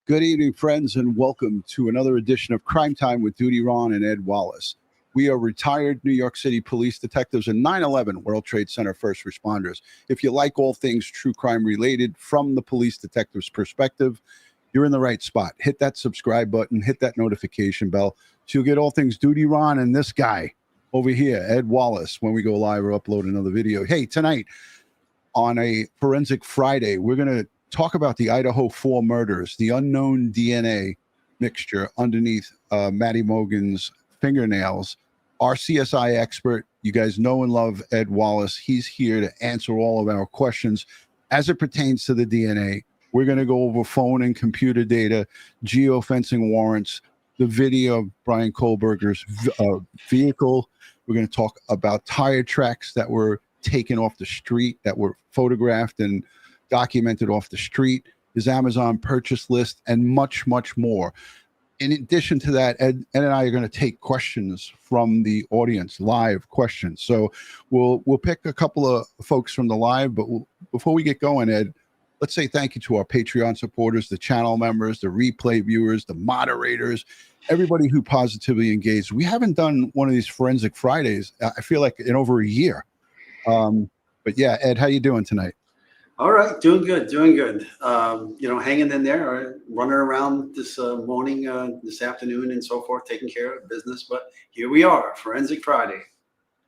Good evening, friends, and welcome to another edition of Crime Time with Dutyron and Ed Wallace. We are retired New York City police detectives and 9/11 World Trade Center first responders. If you like all things true crime related from the police detective's perspective, you're in the right spot. Hit that subscribe button, hit that notification bell, so you'll get all things Dutyron and this guy over here, Ed Wallace, when we go live or upload another video. Hey, tonight on a Forensic Friday, we're going to talk about the Idaho Four murders, the unknown DNA mixture underneath Maddie Mogen's fingernails. Our CSI expert, you guys know and love Ed Wallace. He's here to answer all of our questions as it pertains to the DNA. We're going to go over phone and computer data, geofencing warrants, the video of Bryan Kohberger's vehicle. We're going to talk about tire tracks that were taken off the street, that were photographed and documented off the street, his Amazon purchase list, and much, much more. In addition to that, Ed and I are going to take questions from the audience, live questions. So we'll pick a couple of folks from the live, but before we get going, Ed, let's say thank you to our Patreon supporters, the channel members, the replay viewers, the moderators, everybody who positively engaged. We haven't done one of these Forensic Fridays, I feel like, in over a year. But yeah, Ed, how you doing tonight? All right, doing good. Hanging in there, running around this morning, this afternoon, and so forth, taking care of business. But here we are, Forensic Friday.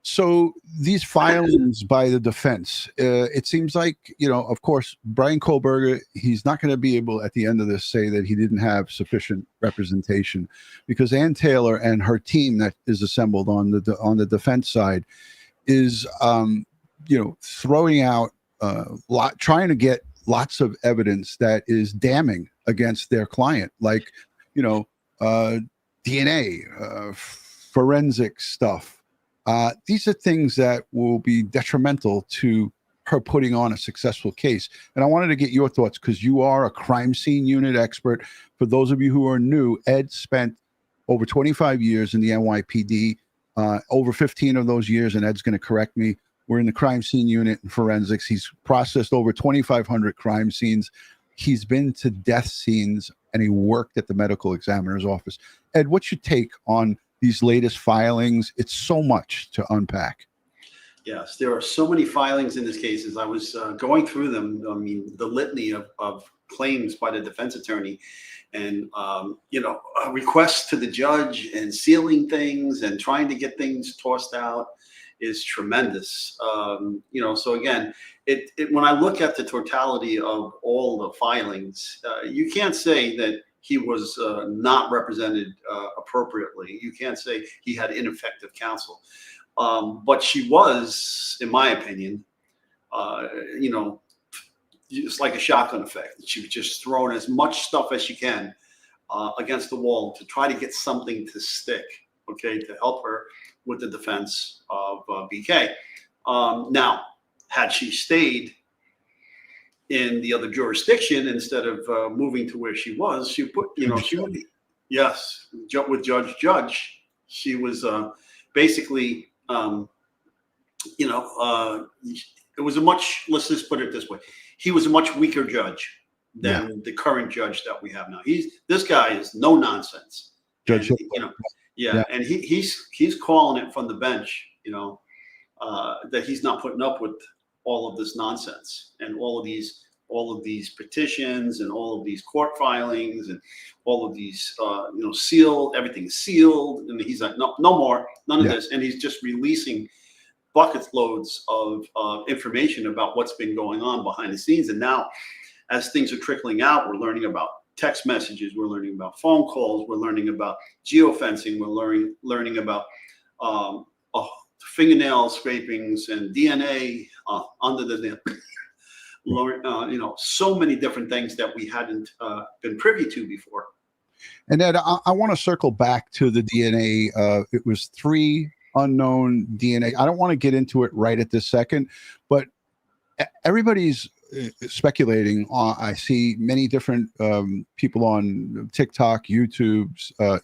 So these filings by the defense, it seems like, of course, Bryan Kohberger, he's not going to be able at the end of this say that he didn't have sufficient representation, because Ann Taylor and her team that is assembled on the defense side is, throwing out trying to get lots of evidence that is damning against their client, like, DNA, forensic stuff. These are things that will be detrimental to her putting on a successful case. And I wanted to get your thoughts, because you are a crime scene unit expert. For those of you who are new, Ed spent over 25 years in the NYPD, over 15 of those years, and Ed's going to correct me, we're in the crime scene unit in forensics. He's processed over 2,500 crime scenes. He's been to death scenes, and he worked at the medical examiner's office. Ed, what's your take on these latest filings? It's so much to unpack. Yes, there are so many filings in this case. As I was going through them, I mean, the litany of claims by the defense attorney, and requests to the judge, and sealing things and trying to get things tossed out is tremendous. So again, when I look at the totality of all the filings, you can't say that he was not represented appropriatly. You can't say he had ineffective counsel. But she was, in my opinion, it's like a shotgun effect. She was just throwing as much stuff as she can against the wall to try to get something to stick, okay, to help her with the defense of BK. Now, had she stayed in the other jurisdiction instead of moving to where she was, she would be, yes, with Judge. She was basically, it was a much, let's just put it this way, he was a much weaker judge than the current judge that we have now. This guy is no nonsense. Judge, and he's calling it from the bench, that he's not putting up with all of this nonsense and all of these petitions and all of these court filings and all of these, sealed, everything's sealed. And he's like, no more, none of this. And he's just releasing bucket loads of information about what's been going on behind the scenes. And now, as things are trickling out, we're learning about text messages, we're learning about phone calls, we're learning about geofencing, we're learning about fingernail scrapings and DNA under the nail. So many different things that we hadn't been privy to before. And Ed, I want to circle back to the DNA. It was 3 unknown DNA. I don't want to get into it right at this second, but everybody's speculating. I see many different people on TikTok, YouTube,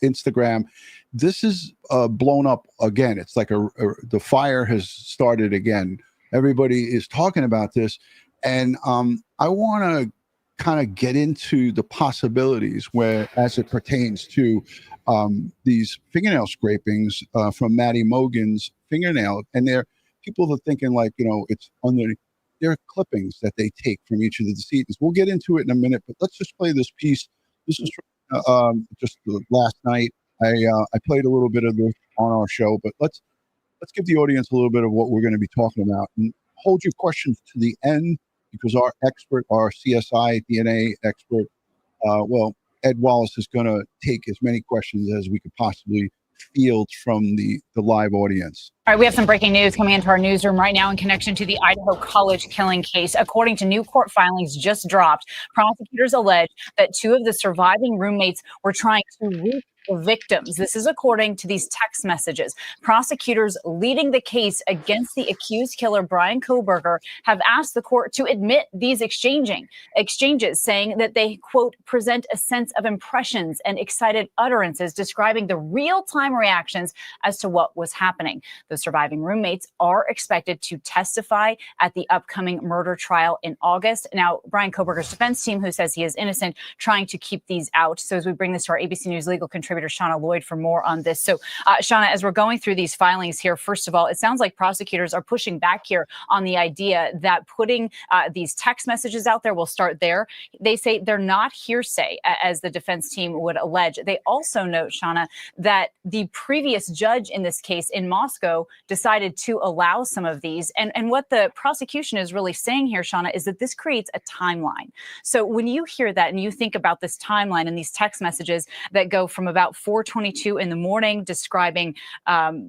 Instagram. This is blown up again. It's like the fire has started again. Everybody is talking about this, and I want to kind of get into the possibilities where, as it pertains to these fingernail scrapings from Maddie Mogen's fingernail, and people are thinking like, it's under. There are clippings that they take from each of the decedents. We'll get into it in a minute, but let's just play this piece. This is from, just last night. I played a little bit of this on our show, but let's give the audience a little bit of what we're going to be talking about, and hold your questions to the end, because our expert, our CSI DNA expert, Ed Wallace, is going to take as many questions as we could possibly field from the live audience. All right, we have some breaking news coming into our newsroom right now in connection to the Idaho college killing case. According to new court filings just dropped, prosecutors allege that 2 of the surviving roommates were trying to reach the victims. This is according to these text messages. Prosecutors leading the case against the accused killer, Bryan Kohberger, have asked the court to admit these exchanges, saying that they, quote, present a sense of impressions and excited utterances describing the real-time reactions as to what was happening. The surviving roommates are expected to testify at the upcoming murder trial in August. Now, Bryan Kohberger's defense team, who says he is innocent, trying to keep these out. So as we bring this to our ABC News legal contributor, Shauna Lloyd, for more on this. So, Shauna, as we're going through these filings here, first of all, it sounds like prosecutors are pushing back here on the idea that putting these text messages out there, we'll start there. They say they're not hearsay, as the defense team would allege. They also note, Shauna, that the previous judge in this case in Moscow decided to allow some of these. And what the prosecution is really saying here, Shauna, is that this creates a timeline. So when you hear that and you think about this timeline and these text messages that go from about 4:22 in the morning, describing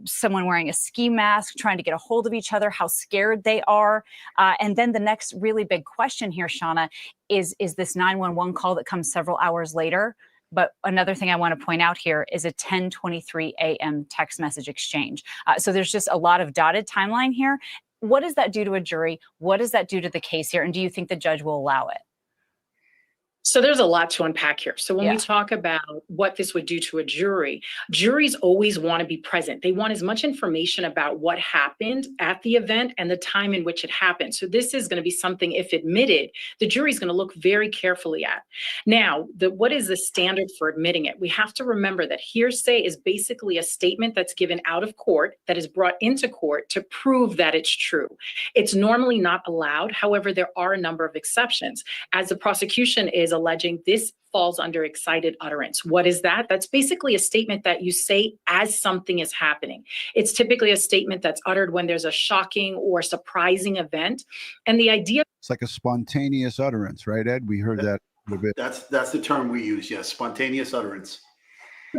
someone wearing a ski mask, trying to get a hold of each other, how scared they are. And then the next really big question here, Shauna, is this 911 call that comes several hours later. But another thing I want to point out here is a 10:23 a.m. text message exchange. So there's just a lot of dotted timeline here. What does that do to a jury? What does that do to the case here? And do you think the judge will allow it? So there's a lot to unpack here. So when we talk about what this would do to a jury, juries always want to be present. They want as much information about what happened at the event and the time in which it happened. So this is going to be something, if admitted, the jury is going to look very carefully at. Now, what is the standard for admitting it? We have to remember that hearsay is basically a statement that's given out of court that is brought into court to prove that it's true. It's normally not allowed. However, there are a number of exceptions. As the prosecution is alleging, this falls under excited utterance. What is that? That's basically a statement that you say as something is happening. It's typically a statement that's uttered when there's a shocking or surprising event. And the idea— It's like a spontaneous utterance, right, Ed? We heard that a bit. That's the term we use, yes, spontaneous utterance.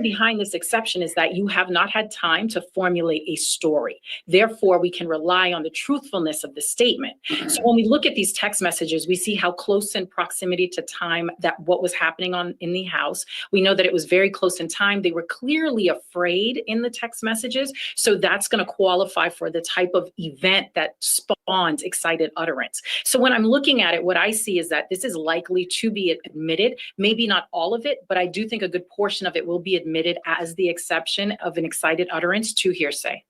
behind this exception is that you have not had time to formulate a story. Therefore, we can rely on the truthfulness of the statement. So when we look at these text messages, we see how close in proximity to time that what was happening in the house. We know that it was very close in time. They were clearly afraid in the text messages. So that's going to qualify for the type of event that spawns excited utterance. So when I'm looking at it, what I see is that this is likely to be admitted, maybe not all of it, but I do think a good portion of it will be admitted as the exception of an excited utterance to hearsay.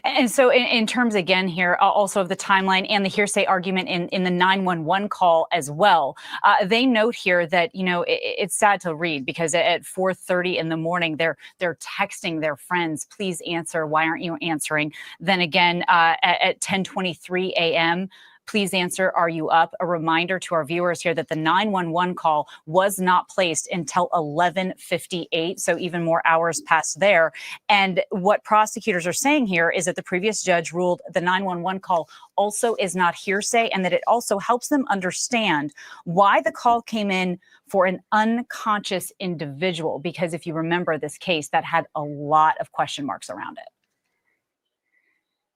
And so in terms, again, here, also of the timeline and the hearsay argument in the 911 call as well, they note here that, you know, it's sad to read because at 4:30 in the morning, they're texting their friends, please answer, why aren't you answering? Then again, at 10:23 a.m., please answer, are you up? A reminder to our viewers here that the 911 call was not placed until 11:58, so even more hours passed there. And what prosecutors are saying here is that the previous judge ruled the 911 call also is not hearsay, and that it also helps them understand why the call came in for an unconscious individual, because if you remember this case, that had a lot of question marks around it.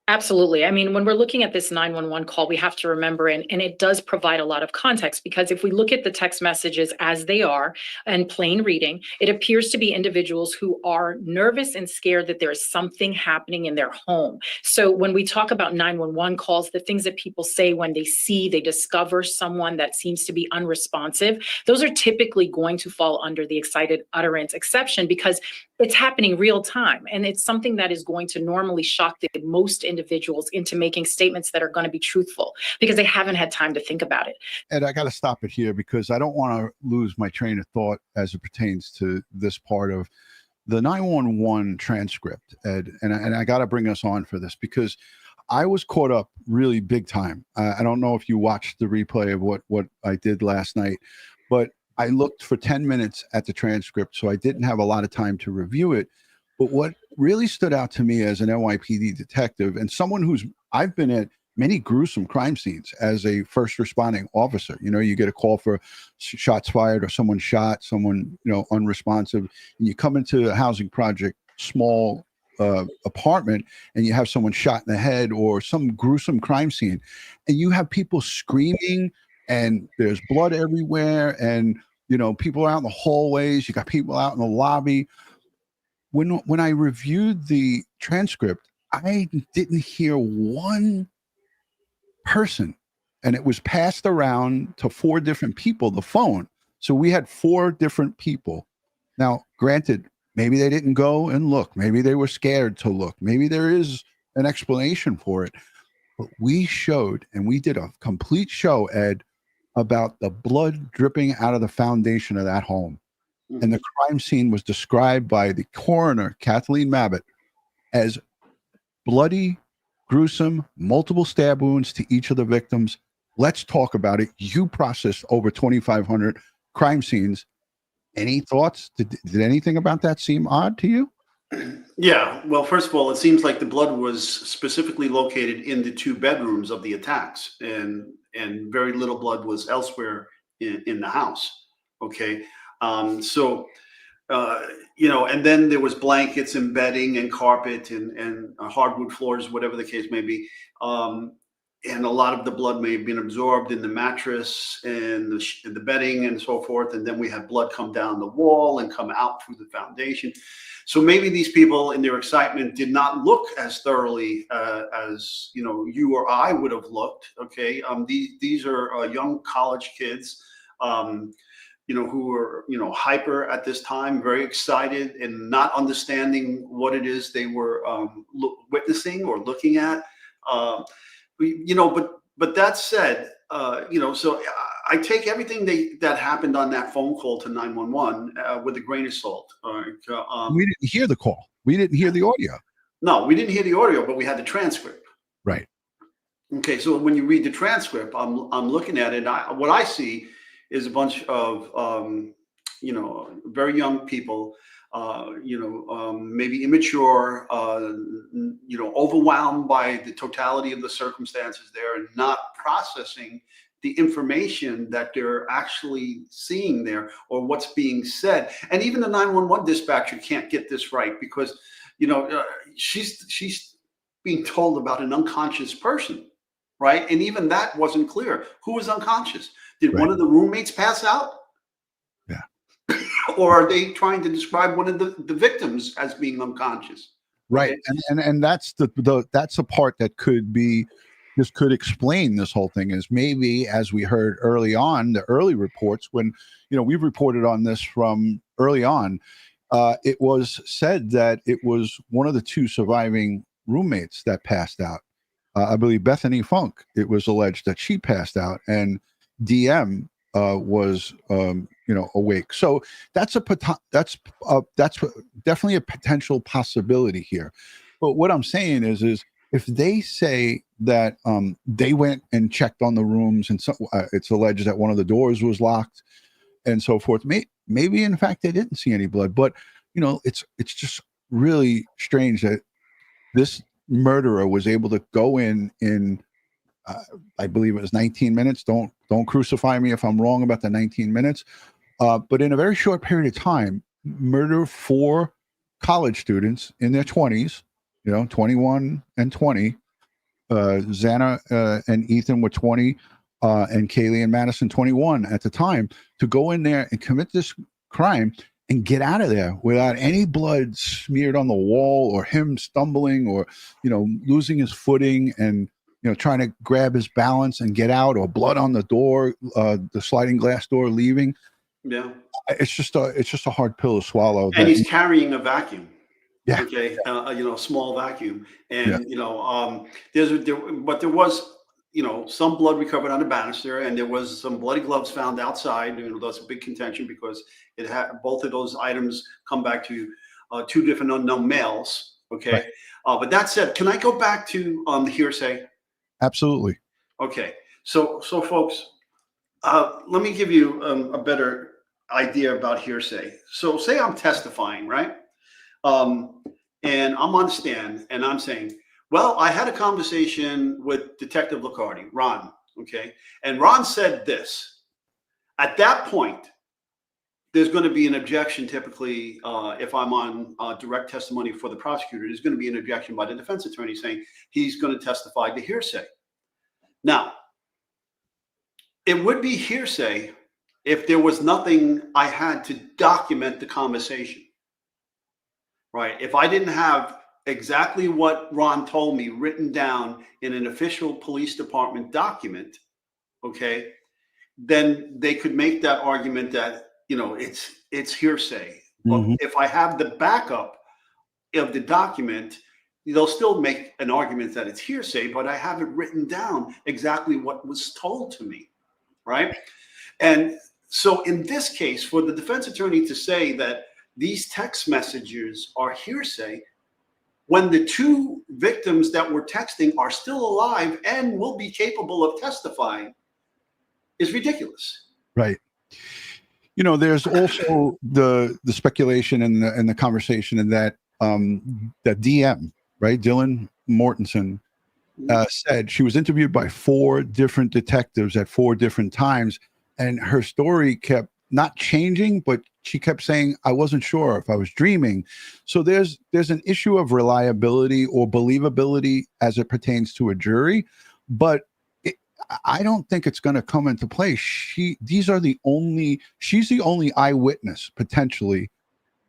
Absolutely. I mean, when we're looking at this 911 call, we have to remember, and it does provide a lot of context, because if we look at the text messages as they are and plain reading, it appears to be individuals who are nervous and scared that there is something happening in their home. So when we talk about 911 calls, the things that people say when they discover someone that seems to be unresponsive, those are typically going to fall under the excited utterance exception, because it's happening real time. And it's something that is going to normally shock the most individuals into making statements that are going to be truthful because they haven't had time to think about it. Ed, I got to stop it here because I don't want to lose my train of thought as it pertains to this part of the 911 transcript, Ed. And I got to bring us on for this because I was caught up really big time. I don't know if you watched the replay of what I did last night, but I looked for 10 minutes at the transcript, so I didn't have a lot of time to review it. But what really stood out to me as an NYPD detective and someone I've been at many gruesome crime scenes as a first responding officer. You know, you get a call for shots fired or someone shot, someone, unresponsive, and you come into a housing project, small apartment, and you have someone shot in the head or some gruesome crime scene, and you have people screaming and there's blood everywhere, and people are out in the hallways, you got people out in the lobby. When I reviewed the transcript, I didn't hear one person, and it was passed around to 4 different people, the phone. So we had 4 different people. Now, granted, maybe they didn't go and look, maybe they were scared to look, maybe there is an explanation for it, but we showed, and we did a complete show, Ed, about the blood dripping out of the foundation of that home. And the crime scene was described by the coroner, Kathleen Mabbitt, as bloody, gruesome, multiple stab wounds to each of the victims. Let's talk about it. You processed over 2,500 crime scenes. Any thoughts? Did anything about that seem odd to you? Yeah. Well, first of all, it seems like the blood was specifically located in the 2 bedrooms of the attacks, and very little blood was elsewhere in the house. Okay. And then there was blankets and bedding and carpet and hardwood floors, whatever the case may be. And a lot of the blood may have been absorbed in the mattress and the bedding and so forth. And then we had blood come down the wall and come out through the foundation. So maybe these people in their excitement did not look as thoroughly as, you or I would have looked. Okay. These are young college kids, who were, hyper at this time, very excited and not understanding what it is they were witnessing or looking at. But that said, so I take everything that happened on that phone call to 911 with a grain of salt. We didn't hear the call. We didn't hear the audio. No, we didn't hear the audio, but we had the transcript. Right. Okay, so when you read the transcript, I'm looking at it. What I see is a bunch of very young people. Maybe immature, overwhelmed by the totality of the circumstances there and not processing the information that they're actually seeing there or what's being said. And even the 911 dispatcher can't get this right because, she's being told about an unconscious person, right? And even that wasn't clear. Who was unconscious? Did one of the roommates pass out? Or are they trying to describe one of the victims as being unconscious? Right. And that's that's a part that could explain this whole thing, is maybe, as we heard early on, the early reports, when, we've reported on this from early on, it was said that it was one of the 2 surviving roommates that passed out. I believe Bethany Funk, it was alleged that she passed out, and DM was awake. So that's definitely a potential possibility here. But what I'm saying is if they say that they went and checked on the rooms, and it's alleged that one of the doors was locked and so forth, maybe in fact they didn't see any blood. But it's just really strange that this murderer was able to go in I believe it was 19 minutes. Don't crucify me if I'm wrong about the 19 minutes. But in a very short period of time, murder 4 college students in their 20s, 21 and 20. Xana and Ethan were 20, and Kaylee and Madison 21 at the time, to go in there and commit this crime and get out of there without any blood smeared on the wall or him stumbling or, losing his footing and, trying to grab his balance and get out, or blood on the door, the sliding glass door leaving. Yeah. It's just a hard pill to swallow. And he's carrying a vacuum. Yeah. Okay. A small vacuum. Yeah. And, but there was, some blood recovered on the banister, and there was some bloody gloves found outside. That's a big contention because it had both of those items come back to two different unknown males. Okay. Right. But that said, can I go back to the hearsay? Absolutely. Okay. So folks, let me give you a better idea about hearsay. So say I'm testifying, right? And I'm on the stand and I'm saying, well, I had a conversation with Detective Liccardi, Ron, okay? And Ron said this. At that point, there's going to be an objection typically if I'm on direct testimony for the prosecutor. There's going to be an objection by the defense attorney saying he's going to testify to hearsay. Now, it would be hearsay if there was nothing I had to document the conversation, right? If I didn't have exactly what Ron told me written down in an official police department document, okay, then they could make that argument that, it's hearsay. Mm-hmm. But if I have the backup of the document, they'll still make an argument that it's hearsay, but I have it written down exactly what was told to me, right? And so in this case, for the defense attorney to say that these text messages are hearsay, when the two victims that were texting are still alive and will be capable of testifying, is ridiculous. Right. There's also the speculation and the conversation in that that DM, right, Dylan Mortensen, said she was interviewed by 4 different detectives at 4 different times, and her story kept not changing, but she kept saying, I wasn't sure if I was dreaming. So there's an issue of reliability or believability as it pertains to a jury, but I don't think it's going to come into play. She's the only eyewitness potentially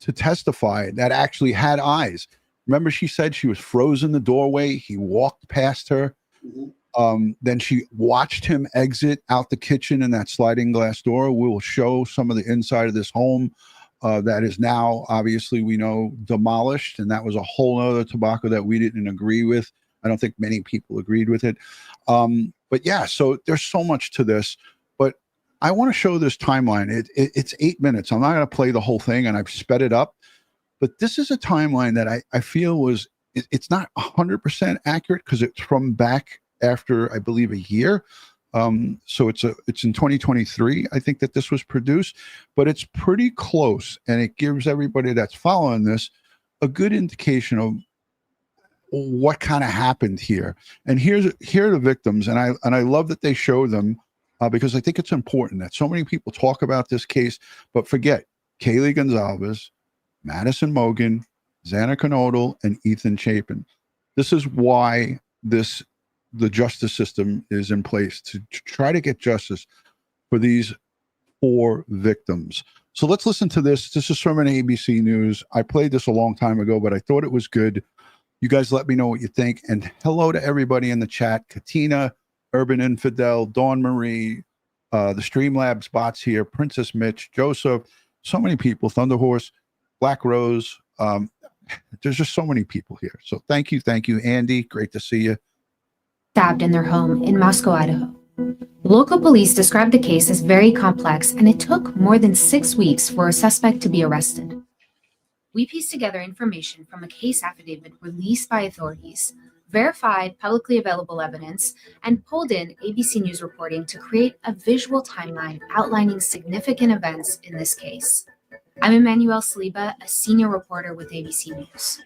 to testify that actually had eyes. Remember, she said she was frozen in the doorway. He walked past her. Mm-hmm. Then she watched him exit out the kitchen in that sliding glass door. We will show some of the inside of this home that is now, obviously, we know, demolished. And that was a whole other tobacco that we didn't agree with. I don't think many people agreed with it. But yeah, so there's so much to this. But I want to show this timeline. It's 8 minutes. I'm not going to play the whole thing, and I've sped it up. But this is a timeline that I feel it's not 100% accurate because it's from back after, I believe, a year. So it's in 2023, I think, that this was produced, but it's pretty close, and it gives everybody that's following this a good indication of what kind of happened here. And here are the victims, and I love that they show them because I think it's important that so many people talk about this case, but forget Kaylee Gonzalez, Madison Mogen, Xana Kernodle, and Ethan Chapin. This is why the justice system is in place to try to get justice for these 4 victims. So let's listen to this. This is from an ABC News. I played this a long time ago, but I thought it was good. You guys let me know what you think. And hello to everybody in the chat. Katina, Urban Infidel, Dawn Marie, the Streamlabs bots here, Princess Mitch, Joseph, so many people, Thunderhorse, Black Rose. There's just so many people here. So thank you, Andy. Great to see you. Stabbed in their home in Moscow, Idaho. Local police described the case as very complex, and it took more than 6 weeks for a suspect to be arrested. We pieced together information from a case affidavit released by authorities, verified publicly available evidence, and pulled in ABC News reporting to create a visual timeline outlining significant events in this case. I'm Emmanuel Saliba, a senior reporter with ABC News.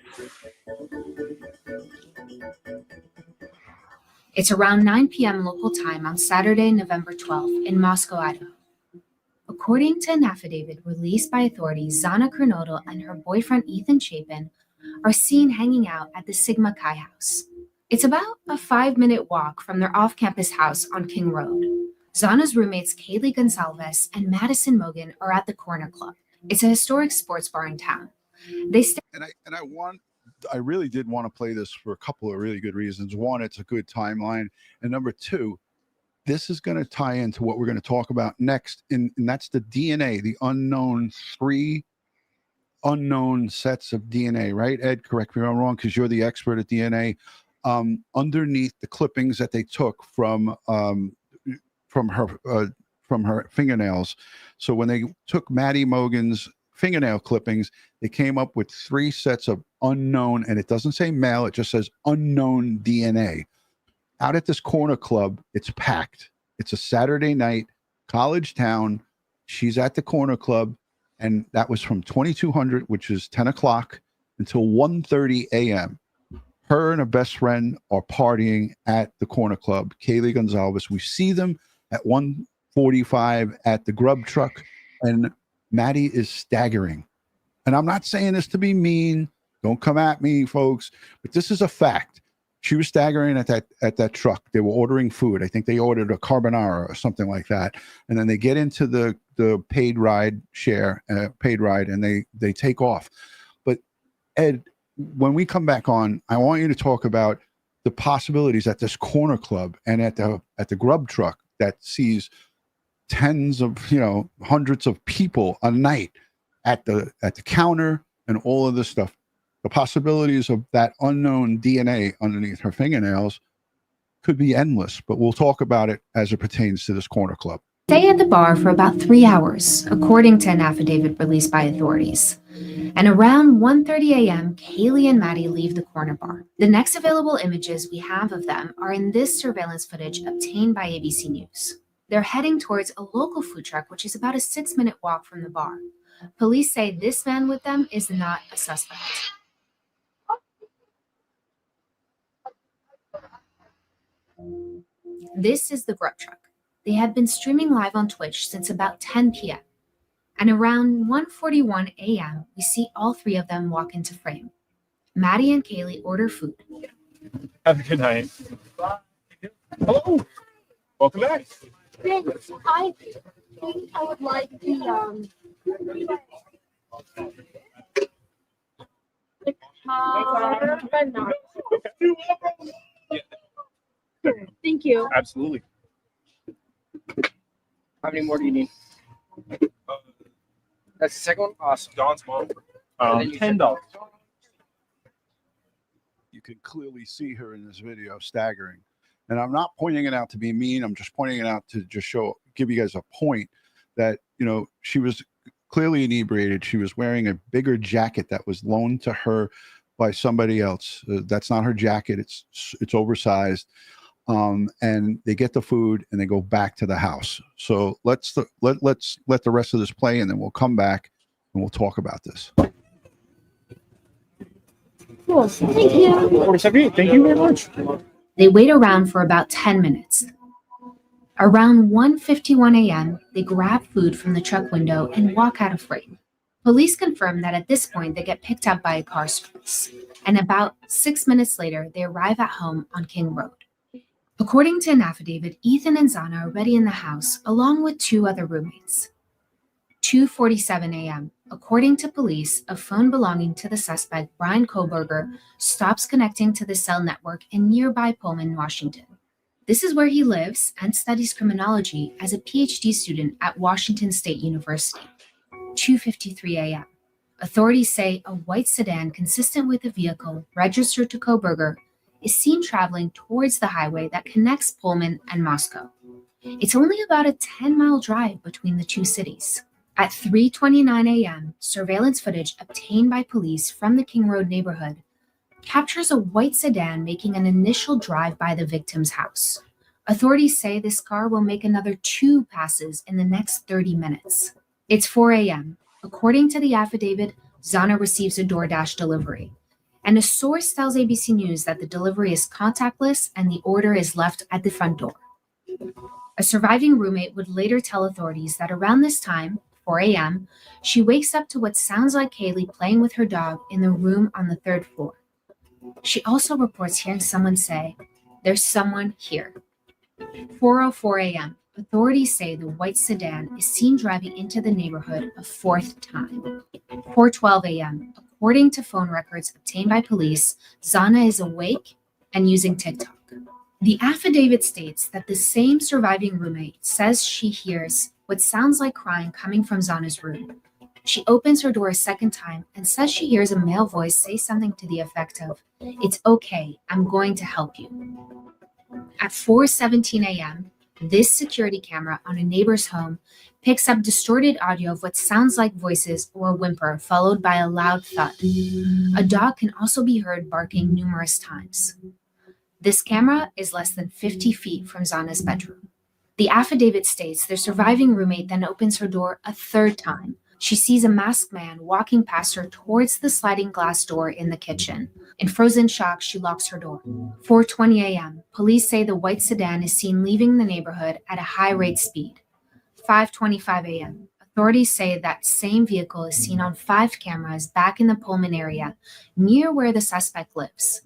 It's around 9 p.m. local time on Saturday, November 12th in Moscow, Idaho. According to an affidavit released by authorities, Xana Kernodle and her boyfriend Ethan Chapin are seen hanging out at the Sigma Chi house. It's about a 5-minute walk from their off-campus house on King Road. Xana's roommates Kaylee Gonzalez and Madison Mogen are at the Corner Club. It's a historic sports bar in town. I really did want to play this for a couple of really good reasons. One, it's a good timeline. And number 2, this is going to tie into what we're going to talk about next, and that's the DNA, the three unknown sets of DNA, right, Ed? Correct me if I'm wrong, because you're the expert at DNA. Underneath the clippings that they took from her fingernails. So when they took Maddie Mogen's fingernail clippings, they came up with 3 sets of unknown, and it doesn't say male, it just says unknown DNA. Out at this corner club, it's packed. It's a Saturday night, college town. She's at the corner club, and that was from 2200, which is 10 o'clock, until 1:30 a.m. Her and her best friend are partying at the corner club, Kaylee Gonzalez. We see them at 1:45 at the grub truck, and Maddie is staggering. And I'm not saying this to be mean. Don't come at me, folks, but this is a fact. She was staggering at that truck. They were ordering food. I think they ordered a carbonara or something like that. And then they get into the paid ride, and they take off. But Ed, when we come back on, I want you to talk about the possibilities at this corner club and at the grub truck that sees tens of, hundreds of people a night at the counter and all of this stuff. The possibilities of that unknown DNA underneath her fingernails could be endless, but we'll talk about it as it pertains to this corner club. Stay at the bar for about 3 hours, according to an affidavit released by authorities. And around 1:30 a.m., Kaylee and Maddie leave the corner bar. The next available images we have of them are in this surveillance footage obtained by ABC News. They're heading towards a local food truck, which is about a 6-minute walk from the bar. Police say this man with them is not a suspect. This is the grub truck. They have been streaming live on Twitch since about 10 p.m. And around 1:41 a.m., we see all 3 of them walk into frame. Maddie and Kaylee order food. Have a good night. Hello. Welcome back. Thanks. I think I would like the carbonara. Thank you. Absolutely. How many more do you need? That's the second one? Awesome. Dawn's mom. And then you said- $10. You can clearly see her in this video staggering. And I'm not pointing it out to be mean. I'm just pointing it out to just give you guys a point that, she was clearly inebriated. She was wearing a bigger jacket that was loaned to her by somebody else. That's not her jacket. It's oversized. And they get the food and they go back to the house. So let's let the rest of this play, and then we'll come back and we'll talk about this. Cool. Thank you. 47. Thank you very much. They wait around for about 10 minutes. Around 1:51 a.m., they grab food from the truck window and walk out of frame. Police confirm that at this point they get picked up by a car service, and about 6 minutes later, they arrive at home on King Road. According to an affidavit, Ethan and Zana are already in the house, along with 2 other roommates. 2:47 a.m. According to police, a phone belonging to the suspect, Bryan Kohberger, stops connecting to the cell network in nearby Pullman, Washington. This is where he lives and studies criminology as a PhD student at Washington State University. 2:53 a.m. Authorities say a white sedan consistent with the vehicle registered to Kohberger is seen traveling towards the highway that connects Pullman and Moscow. It's only about a 10-mile drive between the 2 cities. At 3:29 a.m., surveillance footage obtained by police from the King Road neighborhood captures a white sedan making an initial drive by the victim's house. Authorities say this car will make another 2 passes in the next 30 minutes. It's 4 a.m. According to the affidavit, Zana receives a DoorDash delivery. And a source tells ABC News that the delivery is contactless and the order is left at the front door. A surviving roommate would later tell authorities that around this time, 4 a.m., she wakes up to what sounds like Kaylee playing with her dog in the room on the 3rd floor. She also reports hearing someone say, "There's someone here." 4:04 a.m., authorities say the white sedan is seen driving into the neighborhood a 4th time. 4:12 a.m., according to phone records obtained by police, Zana is awake and using TikTok. The affidavit states that the same surviving roommate says she hears what sounds like crying coming from Zana's room. She opens her door a second time and says she hears a male voice say something to the effect of, "It's okay, I'm going to help you." At 4:17 a.m., this security camera on a neighbor's home picks up distorted audio of what sounds like voices or a whimper, followed by a loud thud. A dog can also be heard barking numerous times. This camera is less than 50 feet from Zana's bedroom. The affidavit states the surviving roommate then opens her door a third time. She sees a masked man walking past her towards the sliding glass door in the kitchen. In frozen shock, she locks her door. 4:20 a.m., police say the white sedan is seen leaving the neighborhood at a high rate speed. 5:25 a.m., authorities say that same vehicle is seen on 5 cameras back in the Pullman area, near where the suspect lives.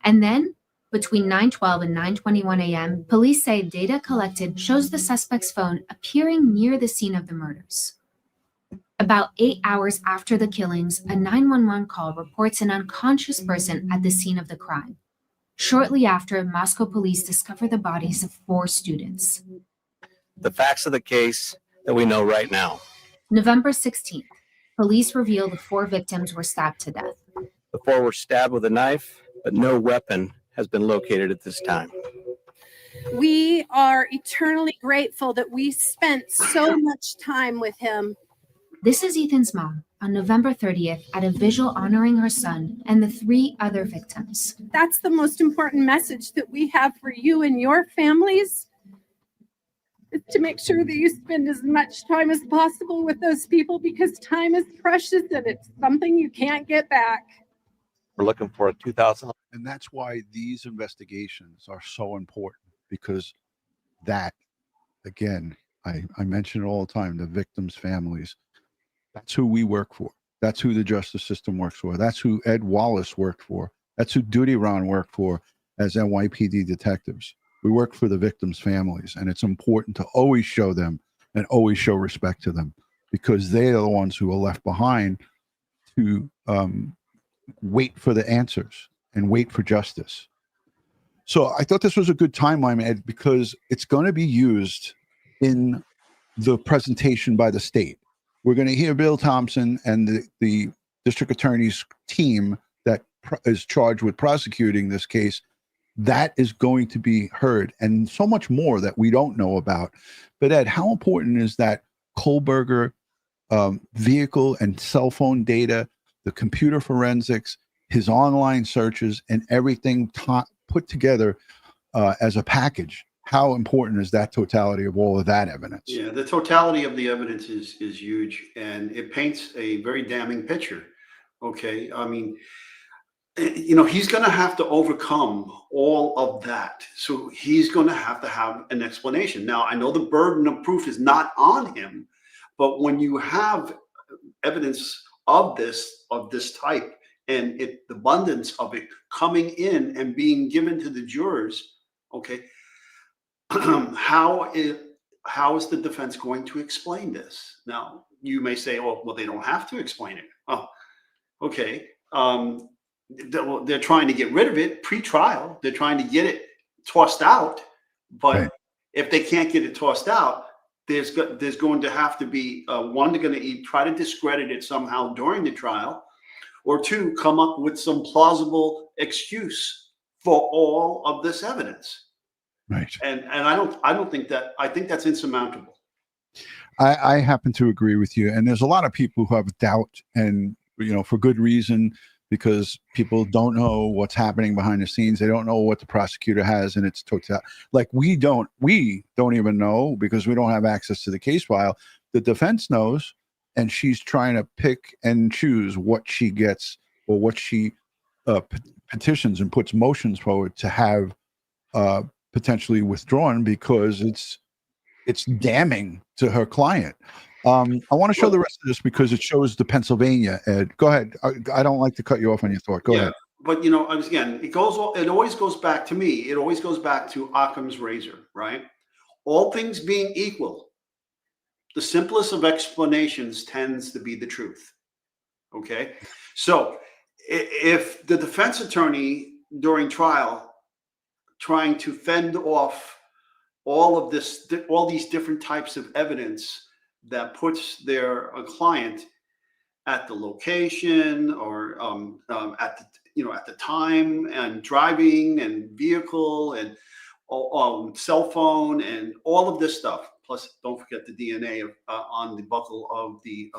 And then, between 9:12 and 9:21 a.m., police say data collected shows the suspect's phone appearing near the scene of the murders. About 8 hours after the killings, a 911 call reports an unconscious person at the scene of the crime. Shortly after, Moscow police discover the bodies of 4 students. The facts of the case that we know right now. November 16th, police reveal the 4 victims were stabbed to death. The 4 were stabbed with a knife, but no weapon has been located at this time. We are eternally grateful that we spent so much time with him. This is Ethan's mom on November 30th at a vigil honoring her son and the 3 other victims. That's the most important message that we have for you and your families, is to make sure that you spend as much time as possible with those people, because time is precious and it's something you can't get back. We're looking for a 2000. And that's why these investigations are so important, because that, again, I mention it all the time, the victims' families. That's who we work for. That's who the justice system works for. That's who Ed Wallace worked for. That's who Dutyron worked for as NYPD detectives. We work for the victims' families, and it's important to always show them and always show respect to them, because they are the ones who are left behind to wait for the answers and wait for justice. So I thought this was a good timeline, Ed, because it's going to be used in the presentation by the state. We're going to hear Bill Thompson and the district attorney's team that is charged with prosecuting this case. That is going to be heard, and so much more that we don't know about. But Ed, how important is that Kohberger vehicle and cell phone data, the computer forensics, his online searches, and everything put together as a package? How important is that totality of all of that evidence? Yeah, the totality of the evidence is huge, and it paints a very damning picture. Okay, I mean, you know, he's going to have to overcome all of that. So he's going to have an explanation. Now, I know the burden of proof is not on him, but when you have evidence of this type, and the abundance of it coming in and being given to the jurors, okay, how is the defense going to explain this? Now, you may say, oh, well, they don't have to explain it. Oh, okay. They're trying to get rid of it pre-trial. They're trying to get it tossed out. But right. If they can't get it tossed out, there's going to have to be one, they're going to try to discredit it somehow during the trial, or 2, come up with some plausible excuse for all of this evidence. Right. And I don't think that, I think that's insurmountable. I happen to agree with you. And there's a lot of people who have doubt, and, you know, for good reason, because people don't know what's happening behind the scenes. They don't know what the prosecutor has in its total. Like we don't even know, because we don't have access to the case file. The defense knows, and she's trying to pick and choose what she gets, or what she petitions and puts motions forward to have potentially withdrawn, because it's damning to her client. I want to show the rest of this because it shows the Pennsylvania. Ed, go ahead. I don't like to cut you off on your thought. Go ahead. But you know, again, it always goes back to me. It always goes back to Occam's razor, right? All things being equal, the simplest of explanations tends to be the truth. Okay, so if the defense attorney during trial trying to fend off all these different types of evidence that puts their client at the location or at the time and driving and vehicle and cell phone and all of this stuff. Plus, don't forget the DNA on the buckle of the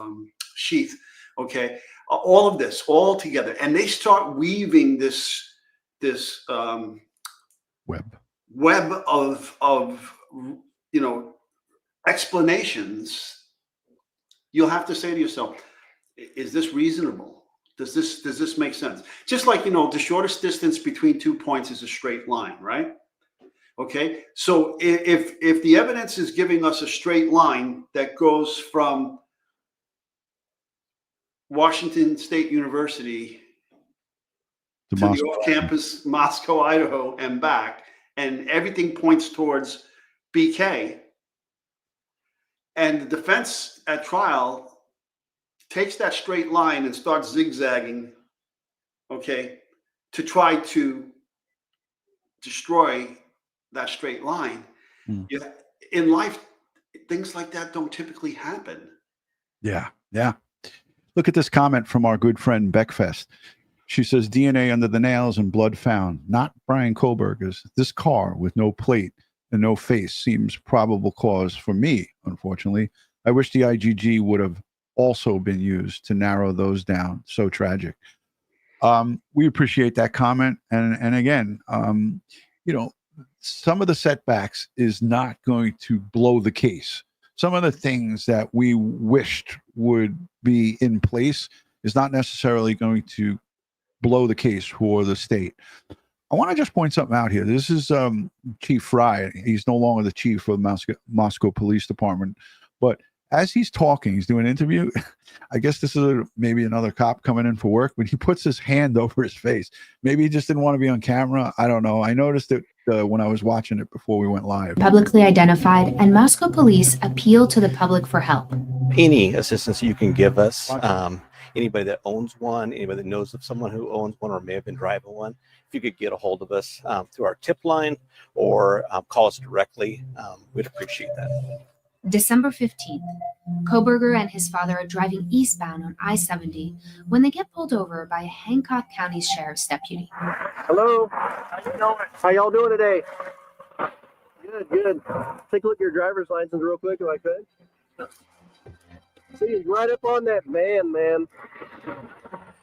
sheath. Okay, all of this all together, and they start weaving this web of explanations. You'll have to say to yourself, is this reasonable? Does this make sense? Just like, the shortest distance between 2 points is a straight line, right? Okay, so if the evidence is giving us a straight line that goes from Washington State University to the off-campus Moscow, Idaho, and back, and everything points towards BK, and the defense at trial takes that straight line and starts zigzagging, okay, to try to destroy that straight line. In life, things like that don't typically happen. Yeah. Look at this comment from our good friend Beckfest. She says, DNA under the nails and blood found, not Bryan Kohberger's. This car with no plate and no face seems probable cause for me, unfortunately. I wish the IGG would have also been used to narrow those down. So tragic. We appreciate that comment. And again, some of the setbacks is not going to blow the case. Some of the things that we wished would be in place is not necessarily going to blow the case for the state. I want to just point something out here. This is Chief Fry. He's no longer the chief of the Moscow Police Department, but as he's talking, he's doing an interview. I guess this is maybe another cop coming in for work, but he puts his hand over his face. Maybe he just didn't want to be on camera. I don't know. I noticed it when I was watching it before we went live. Publicly identified, and Moscow police appeal to the public for help. Any assistance you can give us, anybody that owns one, anybody that knows of someone who owns one or may have been driving one, if you could get a hold of us through our tip line or call us directly, we'd appreciate that. December 15th, Kohberger and his father are driving eastbound on I-70 when they get pulled over by a Hancock County Sheriff's deputy. Hello. How y'all doing today? Good. Take a look at your driver's license real quick if I could. See, right up on that van, man.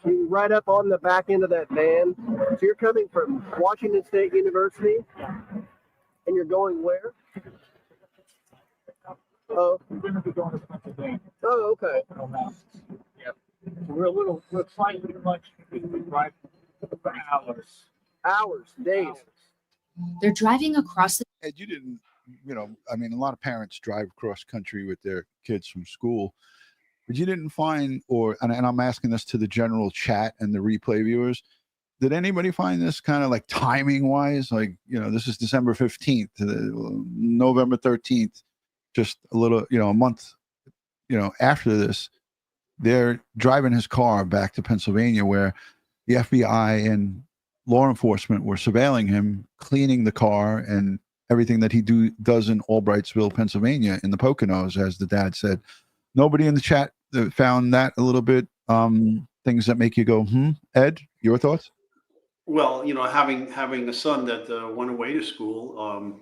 You right up on the back end of that van. So you're coming from Washington State University, and you're going where? Oh. We're going to be going to Pennsylvania. Oh, okay. Yep. We're trying too much to drive for hours, days. They're driving across the... Ed, you didn't, a lot of parents drive cross country with their kids from school, but you didn't find, and I'm asking this to the general chat and the replay viewers, did anybody find this kind of like timing wise? Like, this is December 15th, November 13th. Just a little, a month, after this, they're driving his car back to Pennsylvania where the FBI and law enforcement were surveilling him, cleaning the car and everything that he does in Albrightsville, Pennsylvania, in the Poconos, as the dad said. Nobody in the chat found that a little bit, things that make you go, Ed, your thoughts? Well, having a son that went away to school,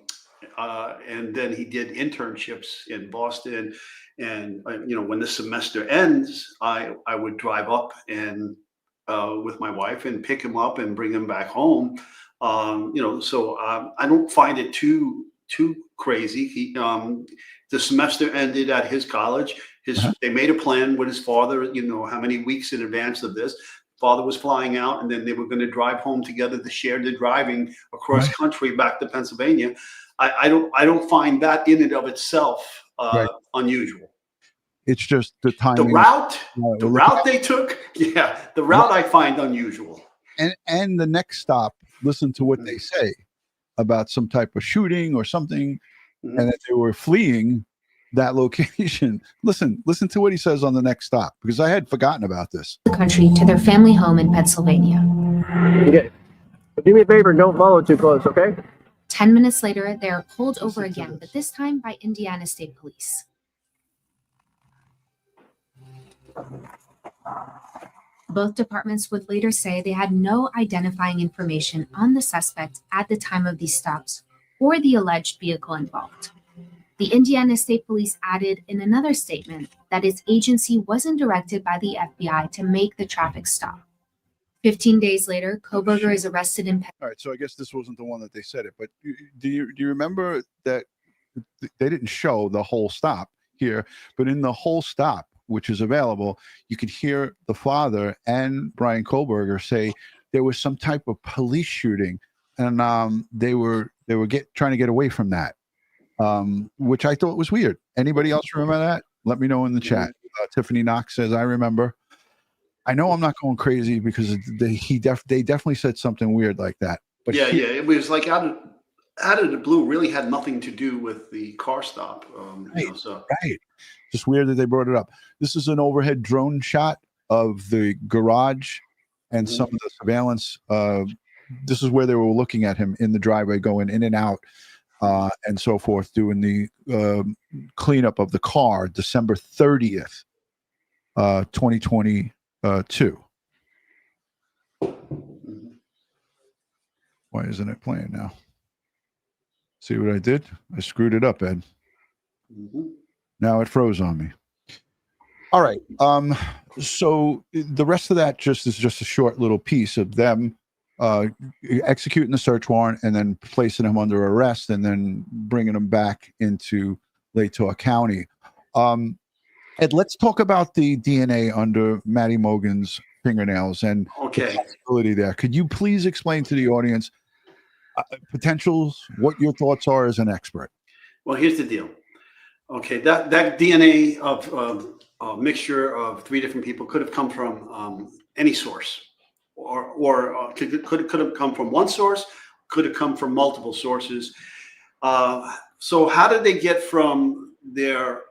and then he did internships in Boston. And, when the semester ends, I would drive up and with my wife and pick him up and bring him back home. So I don't find it too crazy. The semester ended at his college. They made a plan with his father, how many weeks in advance of this. Father was flying out, and then they were going to drive home together to share the driving across country back to Pennsylvania. I don't find that in and of itself unusual. It's just the timing. The route they took. Yeah, the route I find unusual. And the next stop, listen to what they say about some type of shooting or something, and that they were fleeing that location. Listen to what he says on the next stop, because I had forgotten about this. The country to their family home in Pennsylvania. Okay. Do me a favor, don't follow too close, okay? 10 minutes later, they are pulled over again, but this time by Indiana State Police. Both departments would later say they had no identifying information on the suspect at the time of these stops or the alleged vehicle involved. The Indiana State Police added in another statement that its agency wasn't directed by the FBI to make the traffic stop. 15 days later, Kohberger is arrested in. All right, so I guess this wasn't the one that they said it, but do you remember that they didn't show the whole stop here, but in the whole stop, which is available, you could hear the father and Bryan Kohberger say there was some type of police shooting, and they were trying to get away from that, which I thought was weird. Anybody else remember that? Let me know in the chat. Tiffany Knox says, I remember. I know I'm not going crazy because they definitely said something weird like that. But yeah, it was like out of the blue. Really had nothing to do with the car stop. Right. Just weird that they brought it up. This is an overhead drone shot of the garage and some of the surveillance. This is where they were looking at him in the driveway, going in and out, and so forth, doing the cleanup of the car, December 30th, 2022. Why isn't it playing now? See what I did? I screwed it up, Ed. Now it froze on me. All right. So the rest of that is just a short little piece of them executing the search warrant and then placing him under arrest and then bringing him back into Latah County. Ed, let's talk about the DNA under Maddie Mogen's fingernails and the possibility there. Could you please explain to the audience potentials, what your thoughts are as an expert? Well, here's the deal. Okay, that DNA of a mixture of three different people could have come from any source, or could have come from one source, could have come from multiple sources. So how did they get from their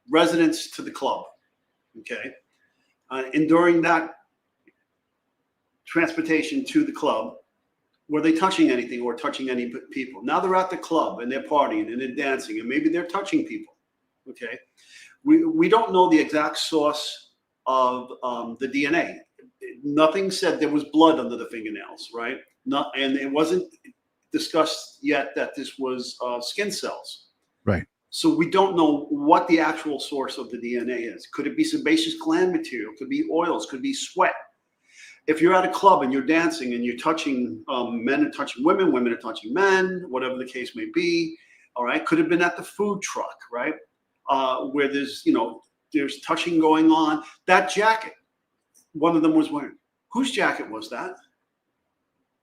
residence to the club? Okay, and during that transportation to the club, were they touching anything or touching any people? Now they're at the club and they're partying and they're dancing and maybe they're touching people. Okay, we don't know the exact source of the DNA. Nothing said there was blood under the fingernails, right? And it wasn't discussed yet that this was skin cells. Right. So we don't know what the actual source of the DNA is. Could it be sebaceous gland material? Could be oils? Could be sweat? If you're at a club and you're dancing and you're touching men are touching women, women are touching men, whatever the case may be, all right? Could have been at the food truck, right? Where there's touching going on. That jacket, one of them was wearing. Whose jacket was that?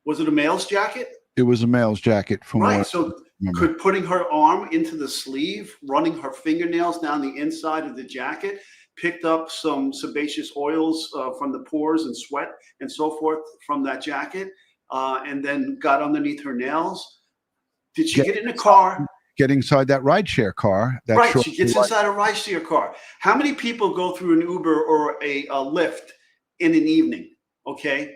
Was it a male's jacket? It was a male's jacket. From right. So could putting her arm into the sleeve, running her fingernails down the inside of the jacket, picked up some sebaceous oils from the pores and sweat and so forth from that jacket, and then got underneath her nails. Did she get in a car? Get inside that rideshare car. Right, she gets inside a rideshare car. How many people go through an Uber or a Lyft in an evening? Okay,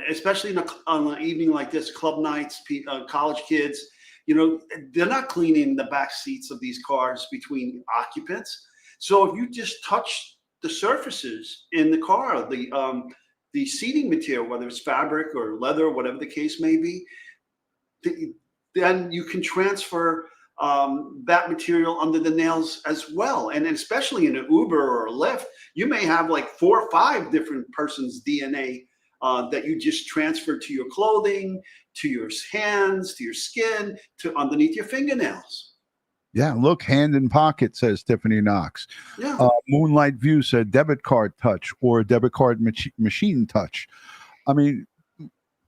especially on an evening like this, club nights, college kids. They're not cleaning the back seats of these cars between occupants. So if you just touch the surfaces in the car, the seating material, whether it's fabric or leather, whatever the case may be, then you can transfer that material under the nails as well. And especially in an Uber or a Lyft, you may have like 4 or 5 different persons' DNA that you just transfer to your clothing, to your hands, to your skin, to underneath your fingernails. Yeah, look, hand in pocket, says Tiffany Knox. Yeah. Moonlight View said debit card touch or debit card machine touch. I mean,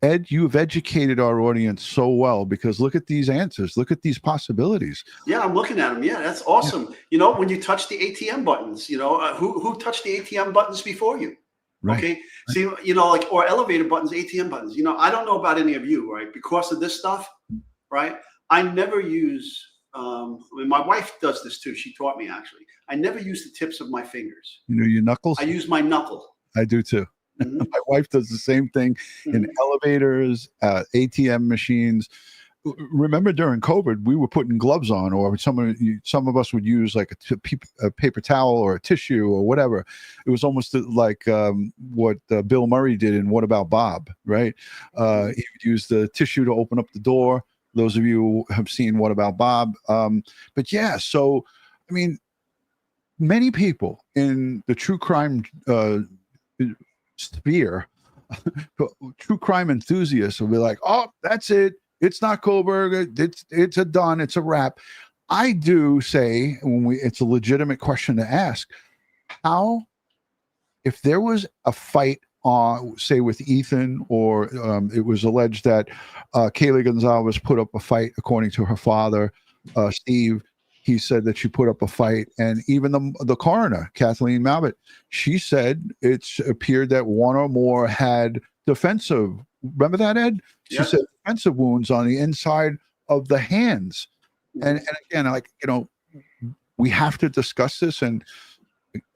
Ed, you've educated our audience so well because look at these answers. Look at these possibilities. Yeah, I'm looking at them. Yeah, that's awesome. Yeah. When you touch the ATM buttons, who touched the ATM buttons before you? Right. Okay. See, or elevator buttons, ATM buttons. I don't know about any of you, right? Because of this stuff, right? I never use. My wife does this too. She taught me actually. I never use the tips of my fingers. Your knuckles? I use my knuckle. I do too. Mm-hmm. My wife does the same thing in elevators, ATM machines. remember during COVID, we were putting gloves on, or some of us would use like a paper towel or a tissue or whatever. It was almost like what Bill Murray did in What About Bob, right? He would use the tissue to open up the door. Those of you who have seen What About Bob. But yeah, so, I mean, many people in the true crime sphere, true crime enthusiasts will be like, oh, that's it. It's not Kohberger. It's a done. It's a wrap. I do say it's a legitimate question to ask. How, if there was a fight say with Ethan, or it was alleged that Kaylee Gonzalez put up a fight, according to her father, Steve, he said that she put up a fight, and even the coroner, Kathleen Malbert, she said it appeared that one or more had defensive. Remember that, Ed? She said defensive wounds on the inside of the hands, and again, like, you know, we have to discuss this. And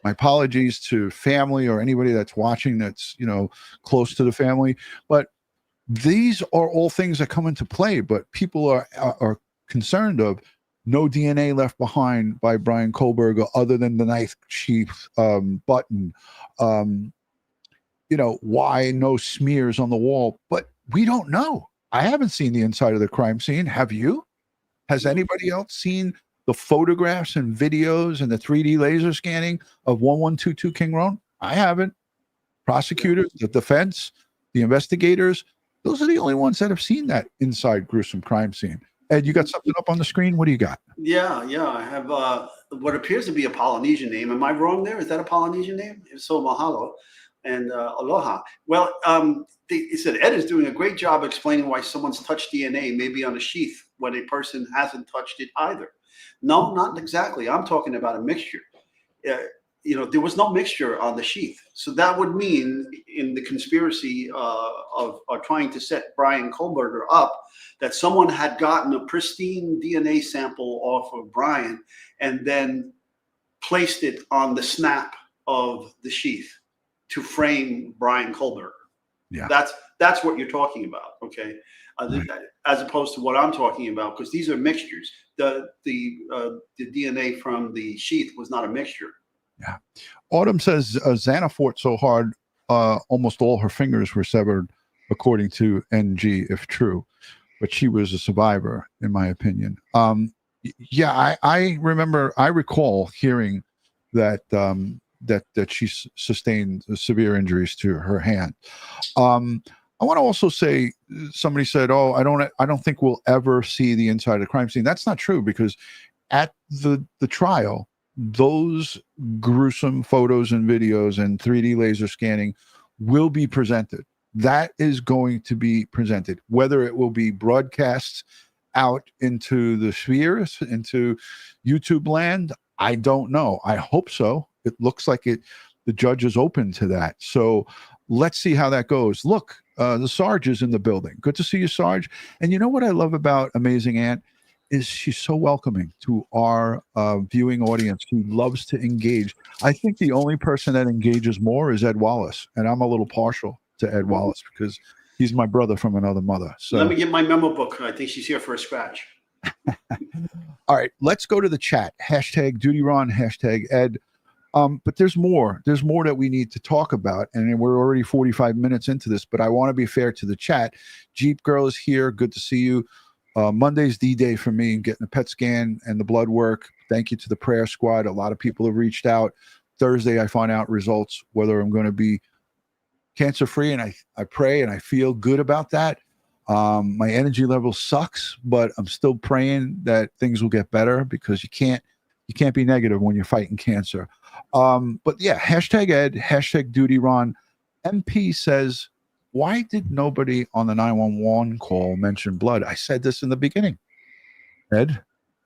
my apologies to family or anybody that's watching that's, you know, close to the family, but these are all things that come into play. But people are concerned of no DNA left behind by Bryan Kohberger other than the knife sheath button. You know, why no smears on the wall? But we don't know. I haven't seen the inside of the crime scene. Have you? Has anybody else seen the photographs and videos and the 3D laser scanning of 1122 King Road? I haven't. Prosecutors, the defense, the investigators, those are the only ones that have seen that inside gruesome crime scene. Ed, you got something up on the screen? What do you got? Yeah, I have what appears to be a Polynesian name. Am I wrong there? Is that a Polynesian name? If so, mahalo and aloha. Well, he said Ed is doing a great job explaining why someone's touched DNA may be on a sheath when a person hasn't touched it either. No, not exactly. I'm talking about a mixture. You know, there was no mixture on the sheath. So that would mean in the conspiracy of trying to set Bryan Kohberger up, that someone had gotten a pristine DNA sample off of Bryan and then placed it on the snap of the sheath to frame Bryan Kohberger. Yeah, that's what you're talking about, okay? As opposed to what I'm talking about, because these are mixtures. The DNA from the sheath was not a mixture. Yeah. Autumn says Xana fought so hard, almost all her fingers were severed, according to NG, if true. But she was a survivor, in my opinion. Yeah, I recall hearing that that she sustained severe injuries to her hand. I want to also say, somebody said, "Oh, I don't think we'll ever see the inside of the crime scene." That's not true, because at the trial, those gruesome photos and videos and 3D laser scanning will be presented. That is going to be presented. Whether it will be broadcast out into the spheres, into YouTube land, I don't know. I hope so. It looks like the judge is open to that. So let's see how that goes. Look, the Sarge is in the building. Good to see you, Sarge. And you know what I love about Amazing Aunt is she's so welcoming to our viewing audience who loves to engage. I think the only person that engages more is Ed Wallace, and I'm a little partial to Ed Wallace because he's my brother from another mother. So let me get my memo book. I think she's here for a scratch. All right, let's go to the chat. Hashtag Dutyron, hashtag Ed. But there's more. There's more that we need to talk about, and we're already 45 minutes into this, but I want to be fair to the chat. Jeep Girl is here. Good to see you. Monday's D-Day for me, getting the PET scan and the blood work. Thank you to the prayer squad. A lot of people have reached out. Thursday, I find out results, whether I'm going to be cancer-free, and I pray and I feel good about that. My energy level sucks, but I'm still praying that things will get better, because you can't be negative when you're fighting cancer. But yeah, hashtag Ed, hashtag Dutyron. MP says, why did nobody on the 911 call mention blood? I said this in the beginning. Ed?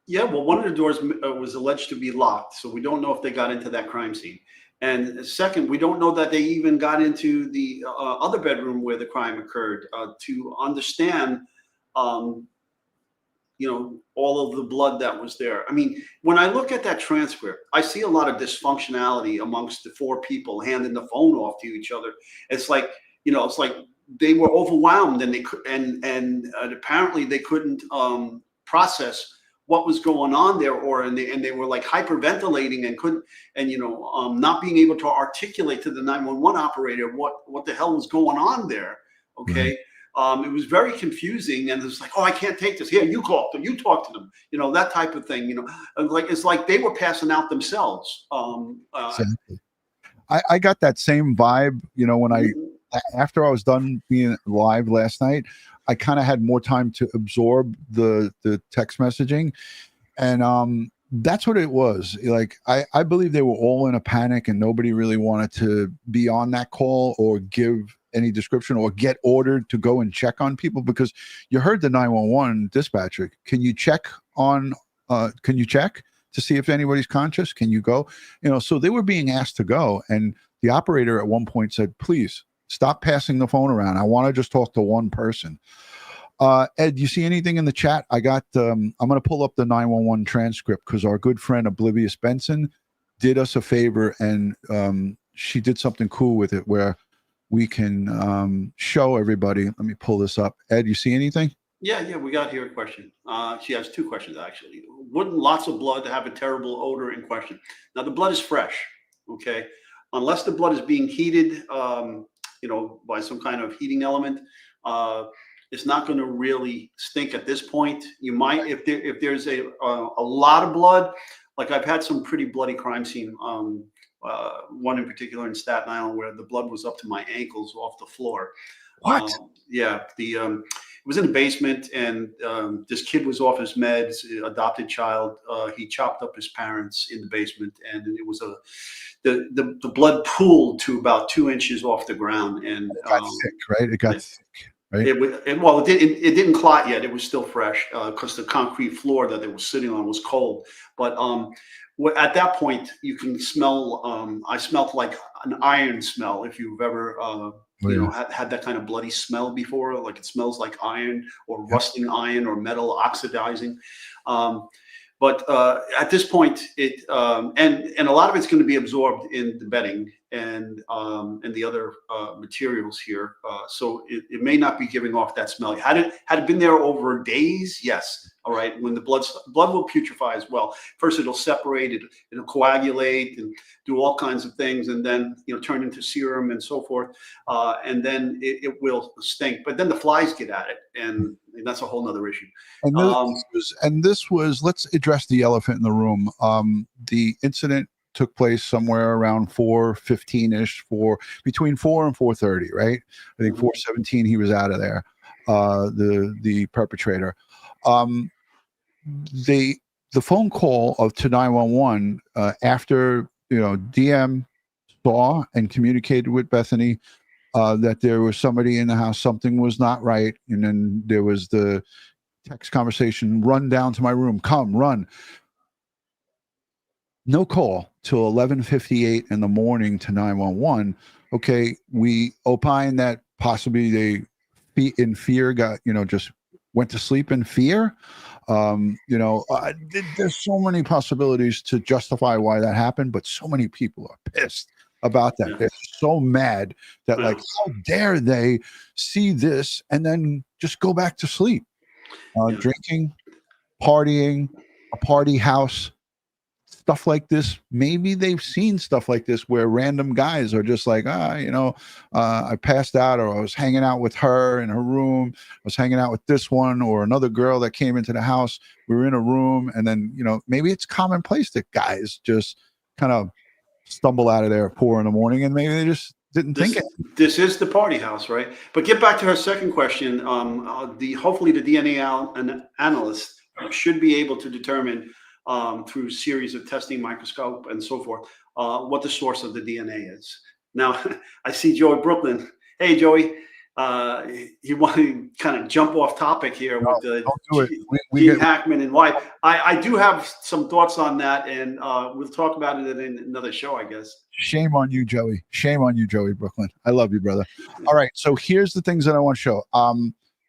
Yeah, well, one of the doors was alleged to be locked, so we don't know if they got into that crime scene. And second, we don't know that they even got into the other bedroom where the crime occurred to understand, you know, all of the blood that was there. I mean, when I look at that transcript, I see a lot of dysfunctionality amongst the four people handing the phone off to each other. It's like, you know, it's like they were overwhelmed, and they could, and apparently they couldn't process what was going on there, and they were like hyperventilating and couldn't, and not being able to articulate to the 911 operator what the hell was going on there. Okay. It was very confusing, and it was like, oh, I can't take this. Here, you call them, you talk to them, that type of thing. It's like they were passing out themselves. Exactly. I got that same vibe, when after I was done being live last night, I kind of had more time to absorb the text messaging, and that's what it was. Like, I believe they were all in a panic, and nobody really wanted to be on that call or give any description or get ordered to go and check on people, because you heard the 911 dispatcher. Can you check to see if anybody's conscious? Can you go? So they were being asked to go, and the operator at one point said, please stop passing the phone around. I want to just talk to one person. Ed, you see anything in the chat? I got, I'm going to pull up the 911 transcript, because our good friend Oblivious Benson did us a favor, and she did something cool with it where we can show everybody. Let me pull this up. Ed, you see anything? Yeah, we got here a question. She has two questions, actually. Wouldn't lots of blood have a terrible odor in question? Now, the blood is fresh, okay? Unless the blood is being heated, by some kind of heating element, it's not going to really stink at this point. You might, if there's a lot of blood, like I've had some pretty bloody crime scene, one in particular in Staten Island where the blood was up to my ankles off the floor. What? Yeah, it was in the basement, and this kid was off his meds, adopted child. He chopped up his parents in the basement, and it was the blood pooled to about 2 inches off the ground, and it got thick, right? It got thick, right? It didn't clot yet. It was still fresh because the concrete floor that it was sitting on was cold. But at that point, you can smell. I smelled like an iron smell. If you've ever had that kind of bloody smell before, like it smells like iron or rusting iron or metal oxidizing. But at this point, and a lot of it's going to be absorbed in the bedding and the other materials here. So it may not be giving off that smell. Had it been there over days, yes. All right. When the blood will putrefy as well. First, it'll separate, it'll coagulate and do all kinds of things, and then turn into serum and so forth. And then it will stink. But then the flies get at it, and that's a whole nother issue. And this was, let's address the elephant in the room. The incident took place somewhere around 4:15-ish, between 4 and 4:30, right? I think 4:17 he was out of there, the perpetrator. The phone call to 911 after DM saw and communicated with Bethany that there was somebody in the house, something was not right, and then there was the text conversation, run down to my room, come, run. No call till 11:58 in the morning to 911. Okay, we opine that possibly they, in fear, got just went to sleep in fear. There's so many possibilities to justify why that happened, but so many people are pissed about that. They're so mad that, like, how dare they see this and then just go back to sleep? Drinking, partying, a party house, stuff like this. Maybe they've seen stuff like this where random guys are just like, I passed out, or I was hanging out with her in her room. I was hanging out with this one or another girl that came into the house. We were in a room, and then, maybe it's commonplace that guys just kind of stumble out of there at 4 a.m, and maybe they just didn't think it. This is the party house, right? But get back to her second question. Hopefully the DNA analyst should be able to determine through series of testing, microscope, and so forth, what the source of the DNA is. Now, I see Joey Brooklyn. Hey, Joey. You want to kind of jump off topic here with the Gene Hackman and why. I do have some thoughts on that, and we'll talk about it in another show, I guess. Shame on you, Joey. Shame on you, Joey Brooklyn. I love you, brother. All right, so here's the things that I want to show.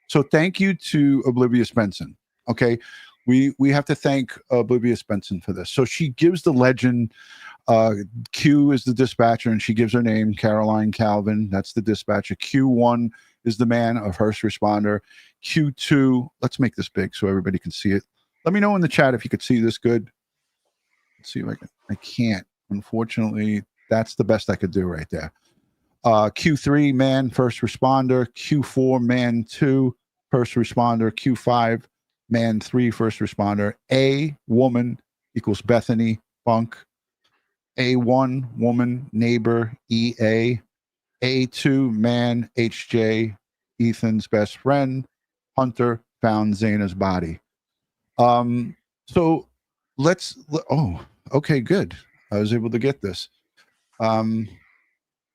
So thank you to Oblivious Benson. Okay. We have to thank Oblivious Benson for this. So she gives the legend. Q is the dispatcher, and she gives her name, Caroline Calvin. That's the dispatcher. Q1 is the man, a first responder. Q2, let's make this big so everybody can see it. Let me know in the chat if you could see this good. Let's see if I can. I can't. Unfortunately, that's the best I could do right there. Q3, man, first responder. Q4, man 2, first responder. Q5, man 3, first responder. A, woman, equals Bethany Funk. A1, woman, neighbor, EA. A2, man, HJ, Ethan's best friend. Hunter found Zaina's body. So oh, okay, good. I was able to get this.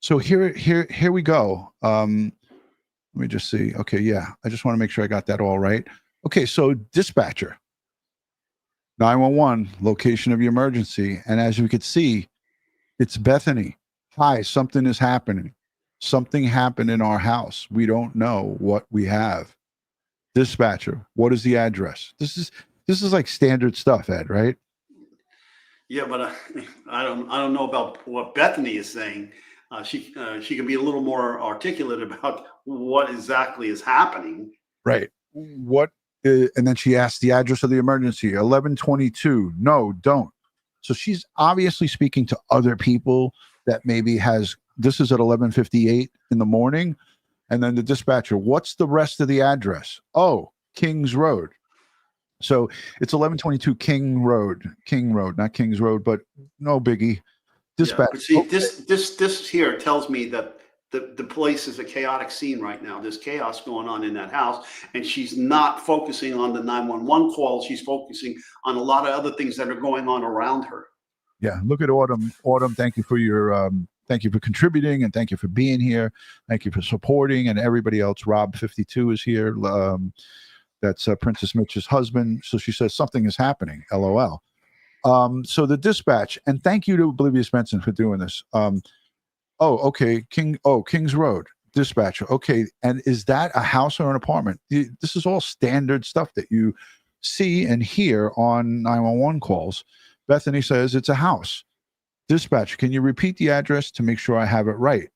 So here we go. Let me just see. Okay, yeah. I just want to make sure I got that all right. Okay, so dispatcher. 911, location of your emergency. And as you could see, it's Bethany. Hi, something is happening. Something happened in our house. We don't know what we have. Dispatcher, what is the address? This is like standard stuff, Ed, right? Yeah, but I don't know about what Bethany is saying. She can be a little more articulate about what exactly is happening. Right. What? And then she asked the address of the emergency. 1122. No, don't. So she's obviously speaking to other people that maybe has. This is at 11:58 in the morning, and then the dispatcher. What's the rest of the address? Oh, Kings Road. So it's 1122 King Road, not Kings Road, but no biggie. Dispatch. Yeah, see, this here tells me that the place is a chaotic scene right now. There's chaos going on in that house, and she's not focusing on the 911 call. She's focusing on a lot of other things that are going on around her. Yeah, look at Autumn. Autumn, thank you for your thank you for contributing, and thank you for being here. Thank you for supporting, and everybody else. Rob 52 is here. That's Princess Mitch's husband. So she says something is happening. LOL. So the dispatch, and thank you to Oblivious Benson for doing this. Okay, Kings Road, dispatcher. Okay, and is that a house or an apartment? This is all standard stuff that you see and hear on 911 calls. Bethany says it's a house. Dispatcher, can you repeat the address to make sure I have it right?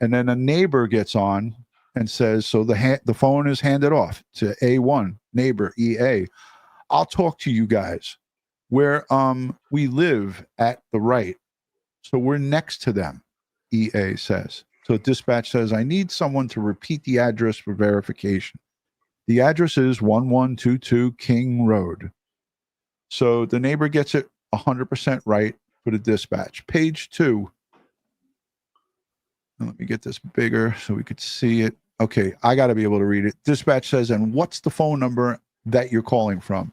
And then a neighbor gets on and says, so the phone is handed off to A1, neighbor, EA. I'll talk to you guys. Where we live at the right. So we're next to them, EA says. So dispatch says, I need someone to repeat the address for verification. The address is 1122 King Road. So the neighbor gets it 100% right for the dispatch. Page 2. Let me get this bigger so we could see it. Okay, I got to be able to read it. Dispatch says, and what's the phone number that you're calling from?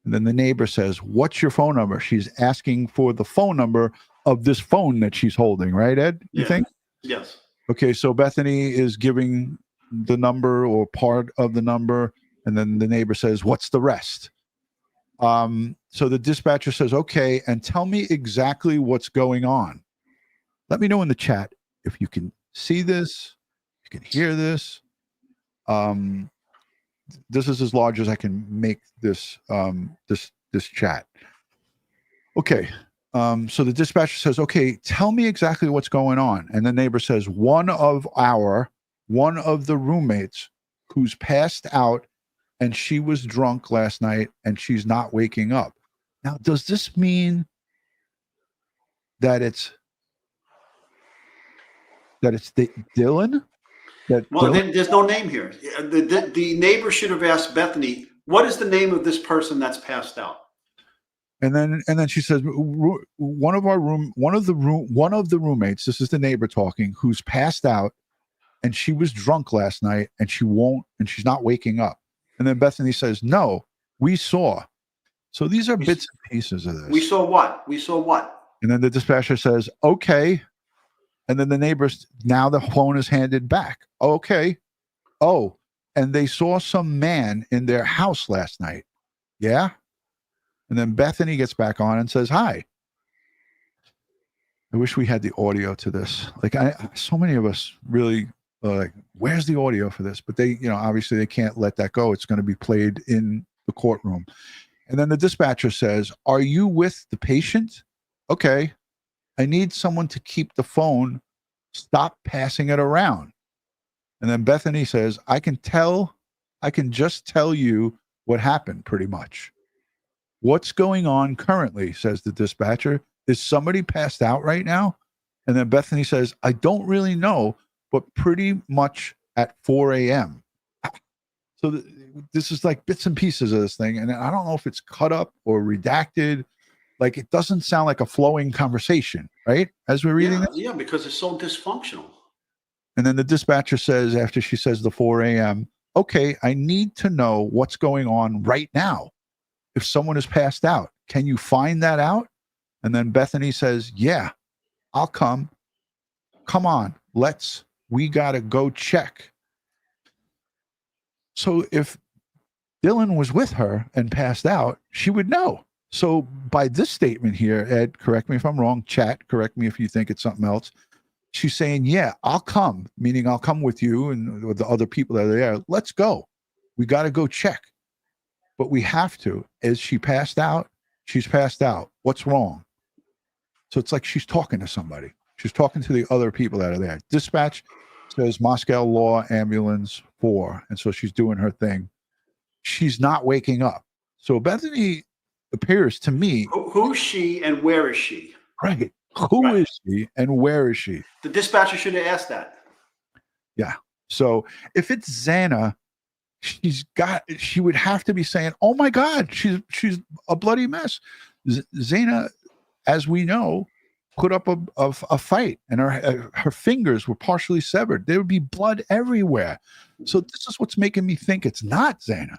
And then the neighbor says, what's your phone number? She's asking for the phone number of this phone that she's holding, right, Ed? You think? Yes. Okay, so Bethany is giving the number or part of the number, and then the neighbor says, what's the rest? So the dispatcher says, okay, and tell me exactly what's going on. Let me know in the chat if you can see this, you can hear this. This is as large as I can make this this chat. Okay. So the dispatcher says, okay, tell me exactly what's going on. And the neighbor says, one of the roommates who's passed out and she was drunk last night and she's not waking up. Now, does this mean that it's Dylan? Well, there's no name here. The neighbor should have asked Bethany, what is the name of this person that's passed out? And then she says, one of the roommates, this is the neighbor talking, who's passed out and she was drunk last night and she's not waking up. And then Bethany says, no, we saw. So these are bits and pieces of this. We saw what? And then the dispatcher says, okay. And then the neighbors, now the phone is handed back. Okay. Oh, and they saw some man in their house last night. Yeah. And then Bethany gets back on and says, hi. I wish we had the audio to this. Like so many of us really like, where's the audio for this? But they, obviously they can't let that go. It's going to be played in the courtroom. And then the dispatcher says, are you with the patient? Okay. I need someone to keep the phone. Stop passing it around. And then Bethany says, I can just tell you what happened pretty much. What's going on currently, says the dispatcher. Is somebody passed out right now? And then Bethany says, I don't really know, but pretty much at 4 a.m. So this is like bits and pieces of this thing. And I don't know if it's cut up or redacted. Like, it doesn't sound like a flowing conversation, right? As we're reading this. Yeah, because it's so dysfunctional. And then the dispatcher says, after she says the 4 a.m., okay, I need to know what's going on right now. If someone is passed out, can you find that out? And then Bethany says, yeah, I'll come. Come on, we got to go check. So if Dylan was with her and passed out, she would know. So by this statement here, Ed, correct me if I'm wrong, chat, correct me if you think it's something else. She's saying, yeah, I'll come, meaning I'll come with you and with the other people that are there. Let's go. We got to go check. But we have to. Is she passed out? She's passed out. What's wrong? So it's like she's talking to somebody. She's talking to the other people that are there. Dispatch says Moscow Law Ambulance 4. And so she's doing her thing. She's not waking up. So Bethany appears to me. Who's she and where is she? Right. Who is she and where is she? The dispatcher should have asked that. Yeah. So if it's Xana, she would have to be saying, oh my God, she's a bloody mess. Xana, as we know, put up a fight, and her fingers were partially severed. There would be blood everywhere. So this is what's making me think it's not Xana.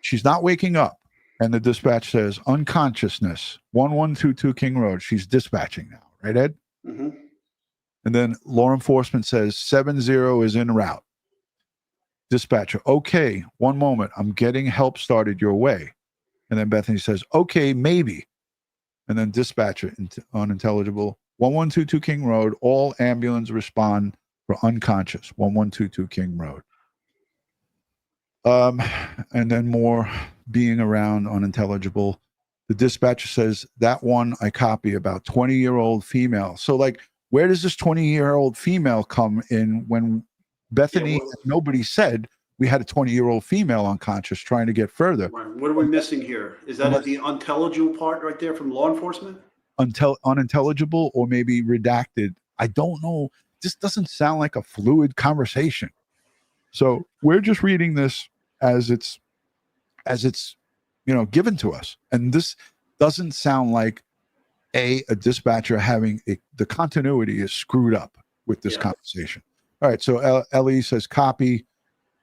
She's not waking up. And the dispatch says unconsciousness, 1122 King Road. She's dispatching now, right, Ed? Mm-hmm. And then law enforcement says 70 is en route. Dispatcher, okay, one moment. I'm getting help started your way. And then Bethany says, okay, maybe. And then dispatcher, unintelligible, 1122 King Road. All ambulance respond for unconscious, 1122 King Road. And then more being around, unintelligible. The dispatcher says, that one I copy, about 20-year-old female. So, like, where does this 20-year-old female come in when Bethany, nobody said we had a 20-year-old female unconscious trying to get further? Right. What are we missing here? Is that the unintelligible part right there from law enforcement? Unintelligible or maybe redacted. I don't know. This doesn't sound like a fluid conversation. So we're just reading this as it's given to us. And this doesn't sound like a dispatcher having the continuity is screwed up with this conversation. All right. So Ellie says copy.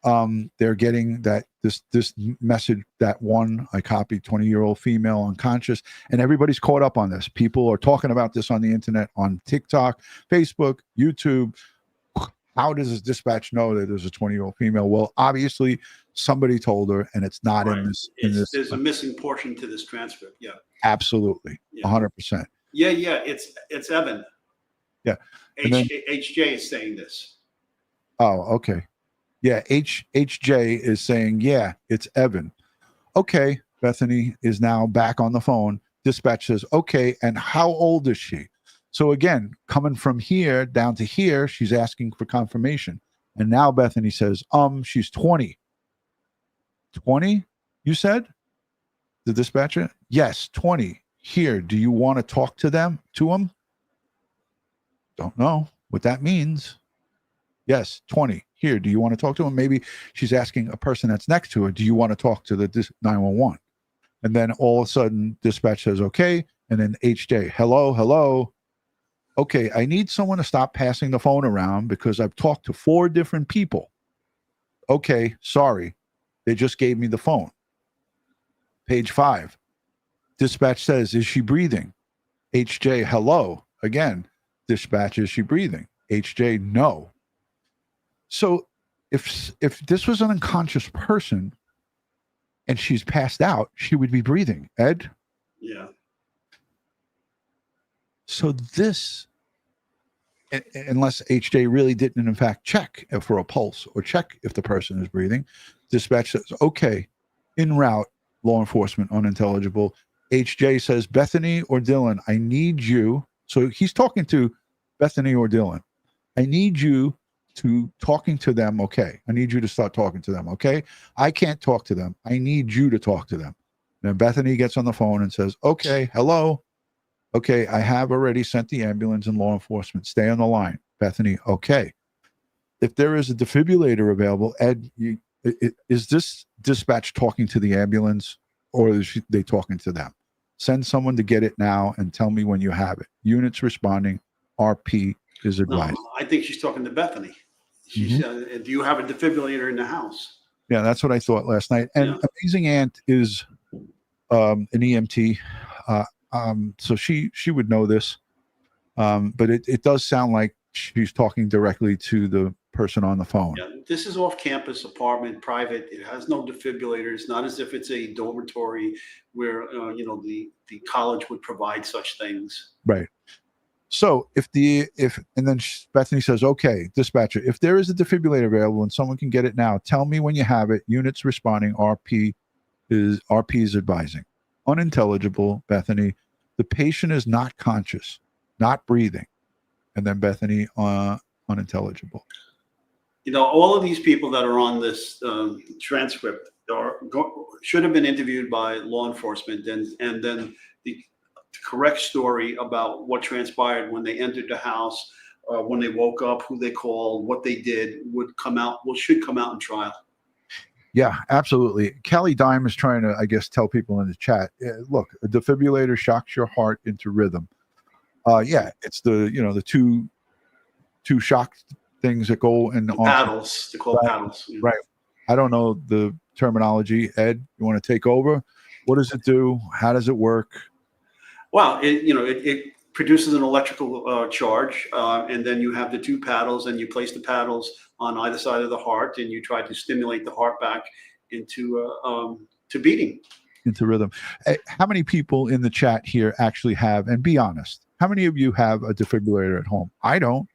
They're getting that this message, that one I copied, 20-year-old female unconscious, and everybody's caught up on this. People are talking about this on the internet, on TikTok, Facebook, YouTube. How does this dispatch know that there's a 20-year-old female? Well, obviously somebody told her, and it's not in this. There's a missing portion to this transcript. Yeah, absolutely, 100%. Yeah. It's Evan. Yeah, HJ is saying this. Oh, okay. Yeah, HJ is saying, yeah, it's Evan. Okay, Bethany is now back on the phone. Dispatch says, okay, and how old is she? So again, coming from here down to here, she's asking for confirmation. And now Bethany says, she's 20. 20, you said? The dispatcher? Yes, 20. Here, do you want to talk to them? Don't know what that means. Yes, 20. Here, do you want to talk to him? Maybe she's asking a person that's next to her, do you want to talk to the 911? And then all of a sudden, dispatch says, okay. And then HJ, hello. Okay, I need someone to stop passing the phone around because I've talked to 4 different people. Okay, sorry. They just gave me the phone. Page 5. Dispatch says, is she breathing? HJ, hello. Again, dispatch, is she breathing? HJ, no. So if this was an unconscious person and she's passed out, she would be breathing. Ed? Yeah. So this, unless HJ really didn't in fact check for a pulse or check if the person is breathing, dispatch says, okay, en route, law enforcement, unintelligible. HJ says, Bethany or Dylan, I need you. So he's talking to Bethany or Dylan. I need you to talking to them. Okay. I need you to start talking to them. Okay. I can't talk to them. I need you to talk to them. And Bethany gets on the phone and says, okay, hello. Okay. I have already sent the ambulance and law enforcement. Stay on the line. Bethany. Okay. If there is a defibrillator available, Ed, is this dispatch talking to the ambulance or is they talking to them? Send someone to get it now and tell me when you have it. Units responding. RP is advised. No, I think she's talking to Bethany. She's, do you have a defibrillator in the house? Yeah, that's what I thought last night. And Amazing Aunt is an EMT, so she would know this. But it does sound like she's talking directly to the person on the phone. Yeah, this is off-campus apartment, private. It has no defibrillators. Not as if it's a dormitory where the college would provide such things. Right. So and then Bethany says, okay, dispatcher, if there is a defibrillator available and someone can get it now, tell me when you have it. Units responding. RP is advising. Unintelligible, Bethany. The patient is not conscious, not breathing. And then Bethany, unintelligible. All of these people that are on this transcript should have been interviewed by law enforcement, and then the correct story about what transpired when they entered the house, when they woke up, who they called, what they did should come out in trial. Yeah, absolutely. Kelly Dime is trying to, I guess, tell people in the chat, look, a defibrillator shocks your heart into rhythm. It's the two shock things that go in paddles. They call paddles. Yeah. Right. I don't know the terminology. Ed, you want to take over? What does it do? How does it work? Well, it produces an electrical charge, and then you have the two paddles, and you place the paddles on either side of the heart, and you try to stimulate the heart back into to beating. Into rhythm. How many people in the chat here actually have, and be honest, how many of you have a defibrillator at home? I don't.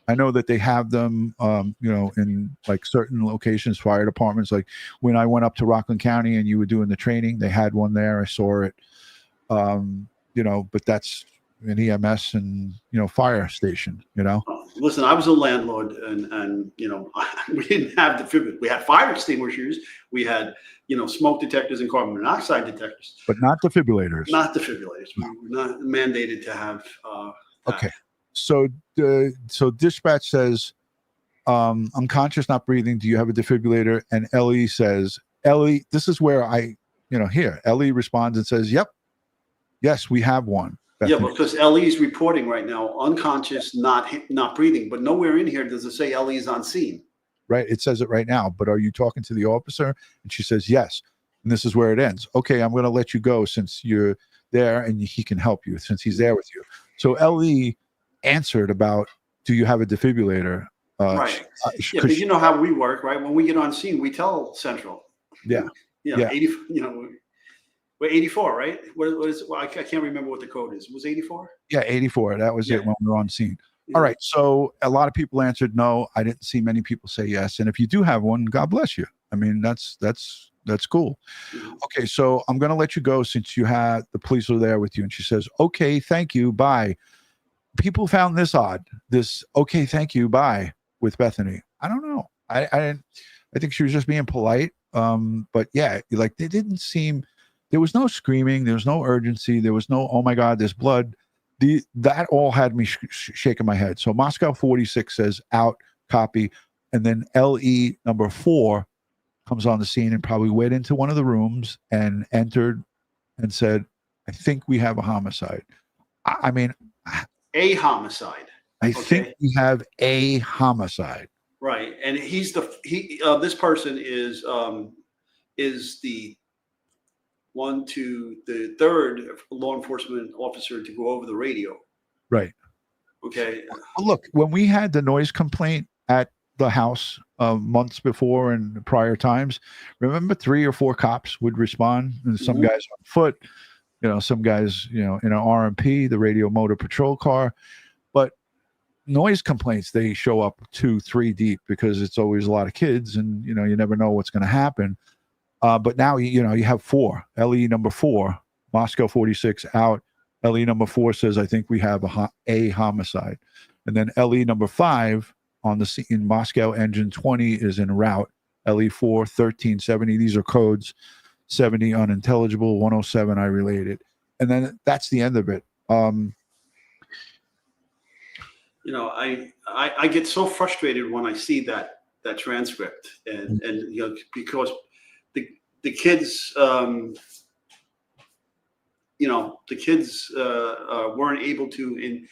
I know that they have them, in like certain locations, fire departments. Like when I went up to Rockland County and you were doing the training, they had one there. I saw it. But that's an EMS and fire station. Listen, I was a landlord, and we didn't have defibrillator. We had fire extinguishers. We had smoke detectors and carbon monoxide detectors, but not defibrillators. Not defibrillators. No. We were not mandated to have. Okay. So dispatch says, unconscious, not breathing. Do you have a defibrillator? And Ellie says, this is where Ellie responds and says, yep. Yes, we have one. Yeah, because Ellie is reporting right now, unconscious, not breathing. But nowhere in here does it say Ellie is on scene. Right. It says it right now. But are you talking to the officer? And she says, yes. And this is where it ends. Okay, I'm going to let you go since you're there and he can help you since he's there with you. So Ellie answered about, do you have a defibrillator? Right. Because you know how we work, right? When we get on scene, we tell Central. Yeah. 80, we're 84, right? What is? Well, I can't remember what the code is. Was 84? Yeah, 84. That was it when we were on scene. Yeah. All right. So a lot of people answered no. I didn't see many people say yes. And if you do have one, God bless you. I mean, that's cool. Mm-hmm. Okay, so I'm gonna let you go since you had the police are there with you. And she says, okay, thank you, bye. People found this odd. This okay, thank you, bye with Bethany. I don't know. I think she was just being polite. But yeah, like they didn't seem. There was no screaming. There was no urgency. There was no, oh my God, there's blood. That all had me shaking my head. So Moscow 46 says out, copy. And then LE number 4 comes on the scene and probably went into one of the rooms and entered and said, I think we have a homicide. I mean, a homicide. I think we have a homicide. Right. And this person is the the third law enforcement officer to go over the radio. Right. Okay. Look, when we had the noise complaint at the house months before and prior times, remember 3 or 4 cops would respond, and some guys on foot, some guys, in an RMP, the radio motor patrol car. But noise complaints, they show up 2, 3 deep because it's always a lot of kids and, you never know what's going to happen. But now, you have 4, LE number 4, Moscow 46 out. LE number 4 says, I think we have a homicide. And then LE number 5 on the scene in Moscow, engine 20 is en route. LE4 1370. These are codes. 70 unintelligible. 107 I related. And then that's the end of it. You know, I get so frustrated when I see that transcript, and you know, because the kids, you know, the kids weren't able to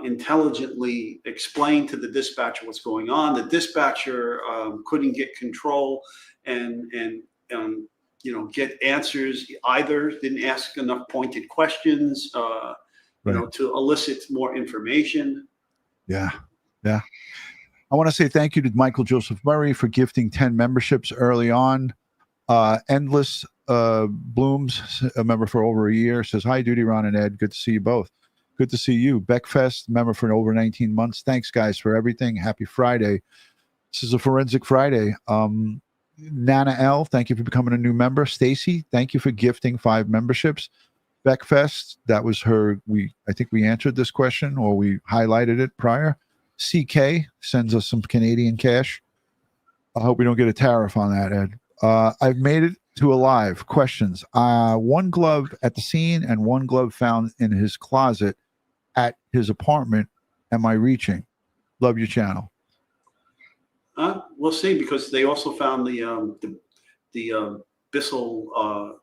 intelligently explain to the dispatcher what's going on. The dispatcher couldn't get control and you know, get answers either. Didn't ask enough pointed questions. You know, to elicit more information. Yeah. I want to say thank you to Michael Joseph Murray for gifting 10 memberships early on. Endless Blooms, a member for over a year, says, hi, Dutyron and Ed. Good to see you both. Good to see you. Beckfest, member for over 19 months. Thanks, guys, for everything. Happy Friday. This is a Forensic Friday. Nana L, thank you for becoming a new member. Stacy, thank you for gifting 5 memberships. Beckfest, that was her. I think we answered this question, or we highlighted it prior. CK sends us some Canadian cash. I hope we don't get a tariff on that, Ed. I've made it to alive. Questions. 1 glove at the scene and 1 glove found in his closet at his apartment. Am I reaching? Love your channel. We'll see, because they also found the Bissell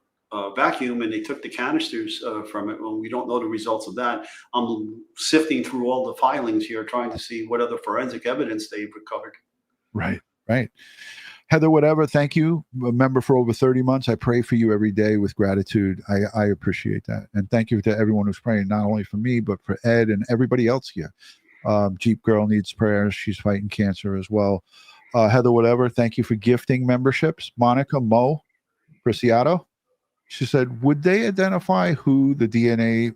vacuum, and they took the canisters from it. Well, we don't know the results of that. I'm sifting through all the filings here, trying to see what other forensic evidence they've recovered. Right. Heather, whatever, thank you. A member for over 30 months. I pray for you every day with gratitude. I appreciate that. And thank you to everyone who's praying, not only for me, but for Ed and everybody else here. Jeep Girl needs prayers. She's fighting cancer as well. Heather, whatever, thank you for gifting memberships. Monica Mo Preciado, she said, would they identify who the DNAs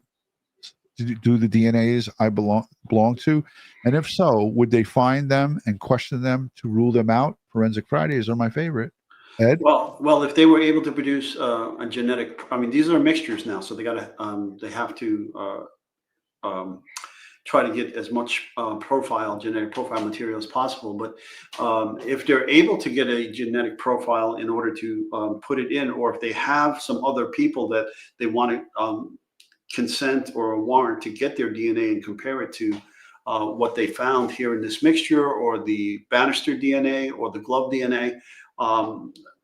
I belong to? And if so, would they find them and question them to rule them out? Forensic Fridays are my favorite. Ed? Well, if they were able to produce a genetic, I mean, these are mixtures now, so they have to try to get as much genetic profile material as possible. But if they're able to get a genetic profile in order to put it in, or if they have some other people that they want to consent or a warrant to get their DNA and compare it to what they found here in this mixture, or the Bannister DNA or the glove DNA,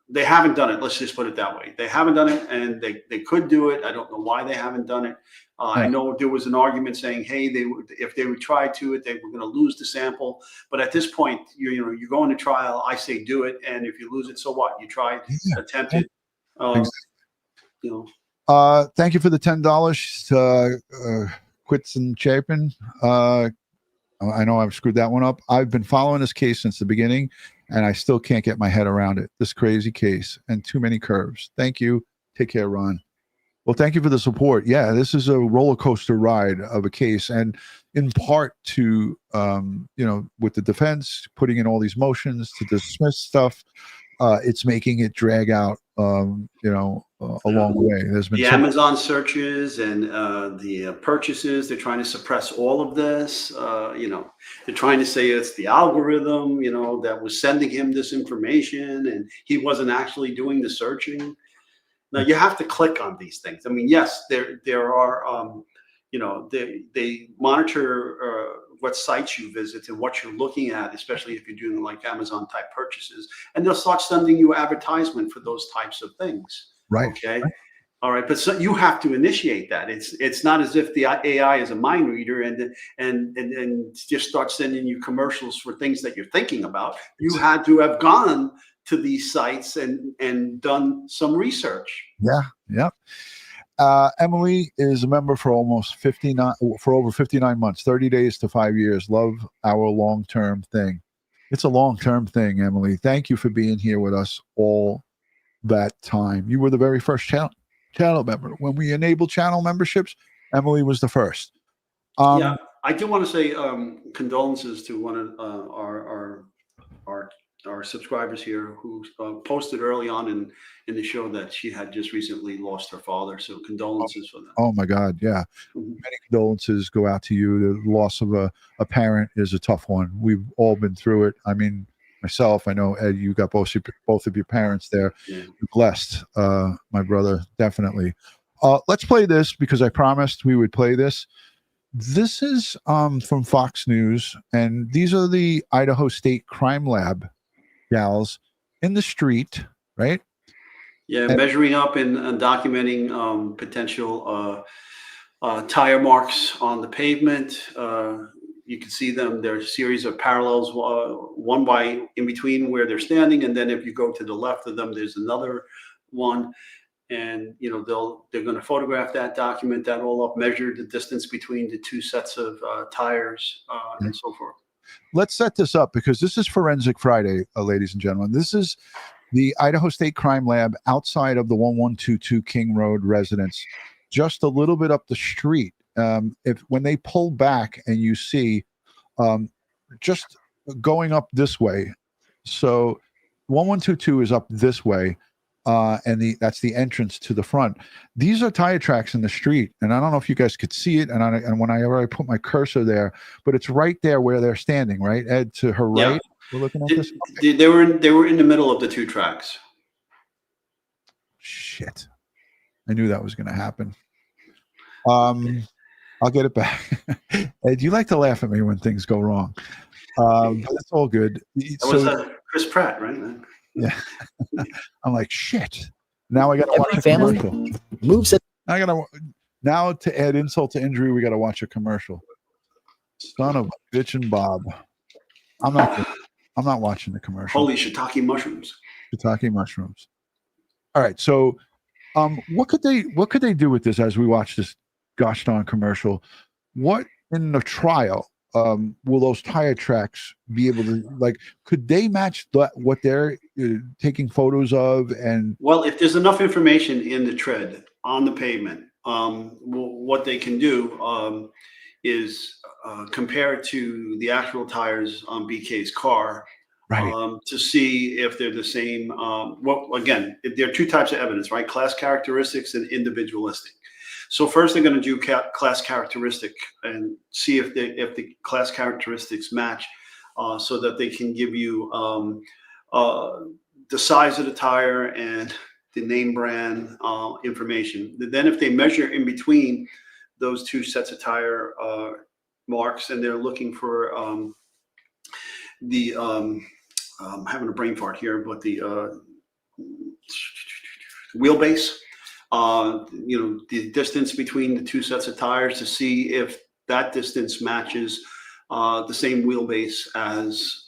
they haven't done it. Let's just put it that way. They haven't done it, and they could do it. I don't know why they haven't done it. I know there was an argument saying, hey, if they would try to it, they were going to lose the sample. But at this point, you're going to trial. I say do it, and if you lose it, so what? You tried, attempted. Thank you for the $10. Quits and Chapin. I know I've screwed that one up. I've been following this case since the beginning, and I still can't get my head around it. This crazy case and too many curves. Thank you. Take care, Ron. Well, thank you for the support. Yeah, this is a roller coaster ride of a case, and in part to, with the defense putting in all these motions to dismiss stuff, it's making it drag out, a long way. There's been the Amazon searches and the purchases. They're trying to suppress all of this. They're trying to say it's the algorithm, that was sending him this information, and he wasn't actually doing the searching. Now you have to click on these things. I mean, yes, there are, they monitor what sites you visit and what you're looking at, especially if you're doing like Amazon type purchases, and they'll start sending you advertisement for those types of things. Right. Okay. Right. All right. But so you have to initiate that. It's not as if the AI is a mind reader and just start sending you commercials for things that you're thinking about. You had to have gone to these sites and done some research. Yeah. Emily is a member for over 59 months, 30 days to 5 years. Love our long-term thing. It's a long-term thing, Emily. Thank you for being here with us all that time. You were the very first channel member. When we enabled channel memberships, Emily was the first. I do want to say condolences to one of our our subscribers here who posted early on in the show that she had just recently lost her father. So condolences for that. Oh my God, yeah. Many condolences go out to you. The loss of a parent is a tough one. We've all been through it. I mean, myself, I know, Ed, you got both of your parents there. Yeah. You're blessed, my brother, definitely. Let's play this because I promised we would play this. This is from Fox News, and these are the Idaho State Crime Lab gals in the street, right? Yeah, And- measuring up and documenting potential tire marks on the pavement. You can see them. There's a series of parallels, one by in between where they're standing, and then if you go to the left of them, there's another one. And they're going to photograph that, document that all up, measure the distance between the two sets of tires, and so forth. Let's set this up because this is Forensic Friday, ladies and gentlemen. This is the Idaho State Crime Lab outside of the 1122 King Road residence, just a little bit up the street. When they pull back and you see just going up this way, so 1122 is up this way. And that's the entrance to the front. These are tire tracks in the street, and I don't know if you guys could see it. And when I put my cursor there, but it's right there where they're standing, right, Ed? To her right, Yeah. we're looking at this. They were in the middle of the two tracks. Shit, I knew that was going to happen. I'll get it back. Ed, you like to laugh at me when things go wrong, but it's all good. That was Chris Pratt, right? Yeah. I'm like, shit. Now I got to watch a family commercial. moves it. Now to add insult to injury, we got to watch a commercial. Son of a bitch and Bob. I'm not watching the commercial. Holy shiitake mushrooms. Shiitake mushrooms. All right. So, what could they do with this as we watch this gosh darn commercial? What in the trial? Will those tire tracks be able to, could they match what they're taking photos of? And well, if there's enough information in the tread on the pavement, what they can do is compare it to the actual tires on BK's car, right, to see if they're the same. Well, again, there are two types of evidence, right? Class characteristics and individualistic. So first, they're going to do class characteristic and see if the class characteristics match, so that they can give you the size of the tire and the name brand information. Then, if they measure in between those two sets of tire marks, and they're looking for I'm having a brain fart here, but the wheelbase. The distance between the two sets of tires to see if that distance matches the same wheelbase as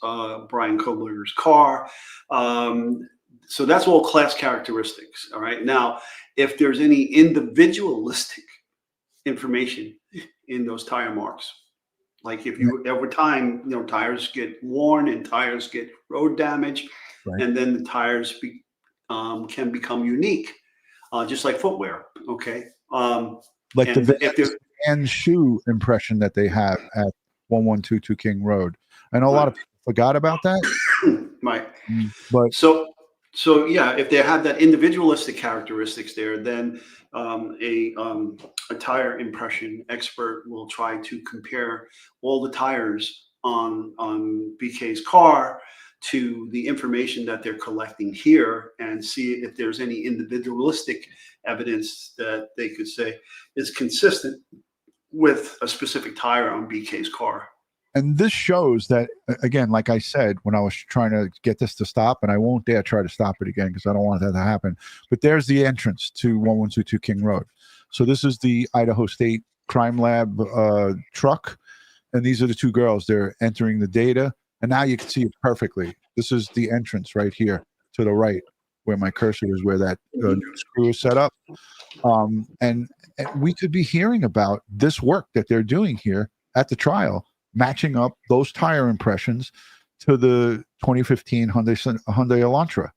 Bryan Kohberger's car. So that's all class characteristics. All right. Now, if there's any individualistic information in those tire marks, like if you over time, tires get worn and tires get road damage, right, and then the tires can become unique. Just like footwear, okay? like the Van shoe impression that they have at 1122 King Road. I know a lot of people forgot about that. Right. But so yeah, if they have that individualistic characteristics there, then a tire impression expert will try to compare all the tires on BK's car to the information that they're collecting here and see if there's any individualistic evidence that they could say is consistent with a specific tire on BK's car. And this shows that, again, like I said, when I was trying to get this to stop, and I won't dare try to stop it again because I don't want that to happen, but there's the entrance to 1122 King Road. So this is the Idaho State Crime Lab truck, and these are the two girls. They're entering the data. And now you can see it perfectly. This is the entrance right here to the right, where my cursor is, where that new screw is set up. And we could be hearing about this work that they're doing here at the trial, matching up those tire impressions to the 2015 Hyundai Elantra.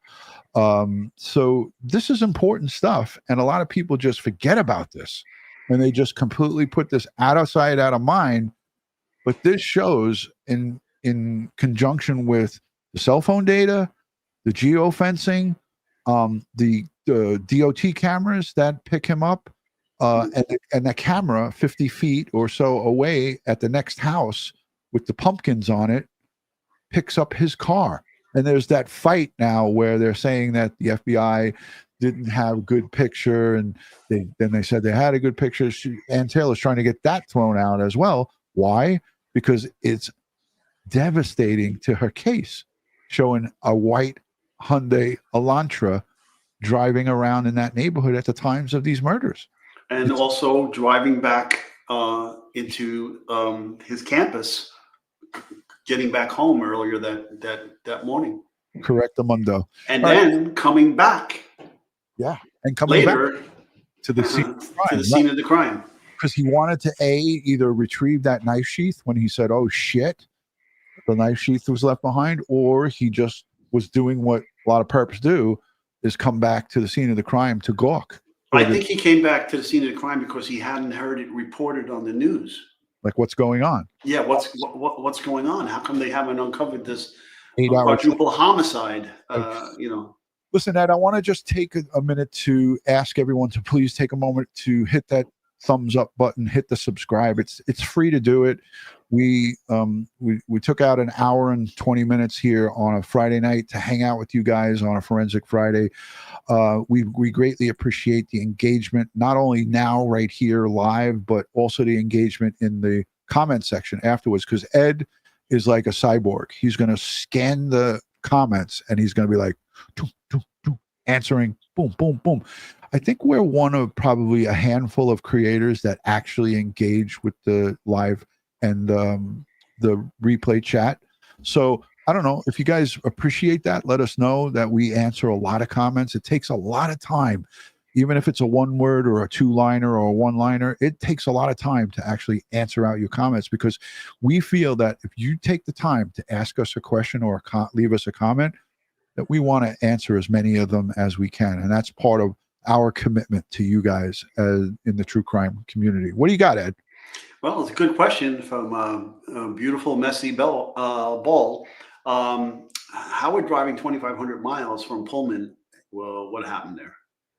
So this is important stuff, and a lot of people just forget about this, and they just completely put this out of sight, out of mind. But this shows in conjunction with the cell phone data, the geofencing, the DOT cameras that pick him up, and the camera 50 feet or so away at the next house with the pumpkins on it picks up his car. And there's that fight now where they're saying that the FBI didn't have a good picture, and then they said they had a good picture. Ann Taylor's trying to get that thrown out as well. Why? Because it's devastating to her case, showing a white Hyundai Elantra driving around in that neighborhood at the times of these murders. And also driving back into his campus, getting back home earlier that morning. Correct, Amundo. And then coming back. Yeah, and coming later back to the scene of the crime. To the scene of the crime. Because he wanted to either retrieve that knife sheath when he said, "Oh shit," the knife sheath was left behind, or he just was doing what a lot of perps do, is come back to the scene of the crime to gawk. I think he came back to the scene of the crime because he hadn't heard it reported on the news. Like, what's going on? Yeah, what's going on? How come they haven't uncovered this 8 hours quadruple homicide? Listen, Ed, I want to just take a minute to ask everyone to please take a moment to hit that thumbs up button, hit the subscribe. It's free to do it. We took out an hour and 20 minutes here on a Friday night to hang out with you guys on a Forensic Friday. We greatly appreciate the engagement, not only now right here live, but also the engagement in the comment section afterwards, because Ed is like a cyborg. He's going to scan the comments and he's going to be like, doo, doo, doo, answering, boom, boom, boom. I think we're one of probably a handful of creators that actually engage with the live and the replay chat. So I don't know if you guys appreciate that. Let us know that we answer a lot of comments. It takes a lot of time, even if it's a 1-word or a 2-liner or a 1-liner. It takes a lot of time to actually answer out your comments, because we feel that if you take the time to ask us a question or leave us a comment, that we want to answer as many of them as we can. And that's part of our commitment to you guys in the true crime community. What do you got, Ed? Well, it's a good question from beautiful Messy Ball. Howard driving 2,500 miles from Pullman. Well, what happened there?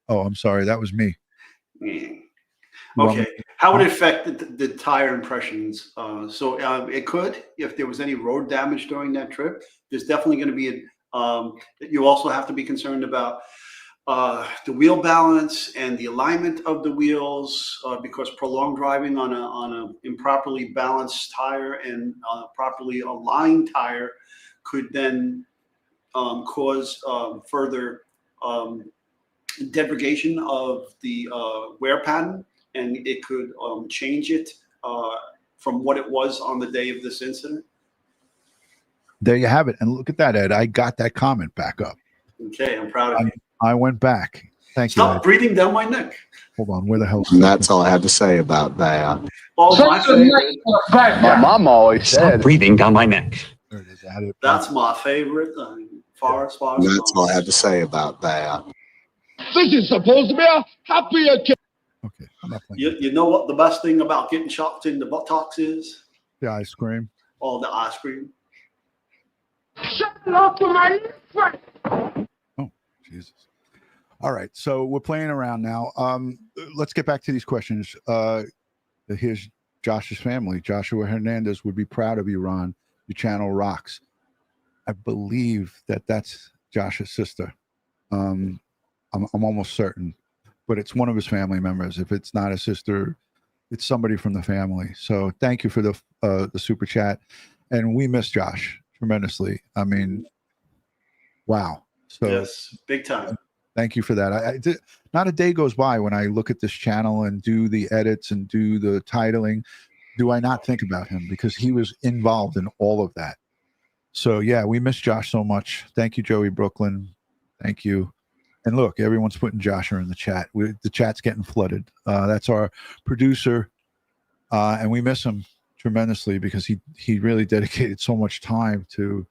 Oh, I'm sorry. That was me. Okay. How would it affect the tire impressions? So it could, if there was any road damage during that trip. There's definitely going to be you also have to be concerned about the wheel balance and the alignment of the wheels, because prolonged driving on a improperly balanced tire and properly aligned tire could then cause further degradation of the wear pattern, and it could change it from what it was on the day of this incident. There you have it. And look at that, Ed. I got that comment back up. Okay, I'm proud of you. I went back. Thank you. Stop breathing down my neck. Hold on. Where the hell? And that's all I have to say about that. Oh, my favorite. My mom always said, breathing down my neck. There it is. That's my favorite. Far as and that's all I have to say about that. This is supposed to be a happier kid. Okay, I'm not playing. You know what the best thing about getting shocked in the buttocks is? The ice cream. Oh, the ice cream. Shut up for my friend. Oh, Jesus. All right, so we're playing around now. Let's get back to these questions. Here's Josh's family. Joshua Hernandez would be proud of you, Ron. Your channel rocks. I believe that's Josh's sister. I'm almost certain, but it's one of his family members. If it's not a sister, it's somebody from the family. So thank you for the super chat, and we miss Josh tremendously. I mean, wow. So yes, big time. Thank you for that. Not a day goes by when I look at this channel and do the edits and do the titling, do I not think about him, because he was involved in all of that. So yeah, we miss Josh so much. Thank you, Joey Brooklyn. Thank you. And look, everyone's putting Joshua in the chat. The chat's getting flooded. That's our producer, and we miss him tremendously, because he really dedicated so much time to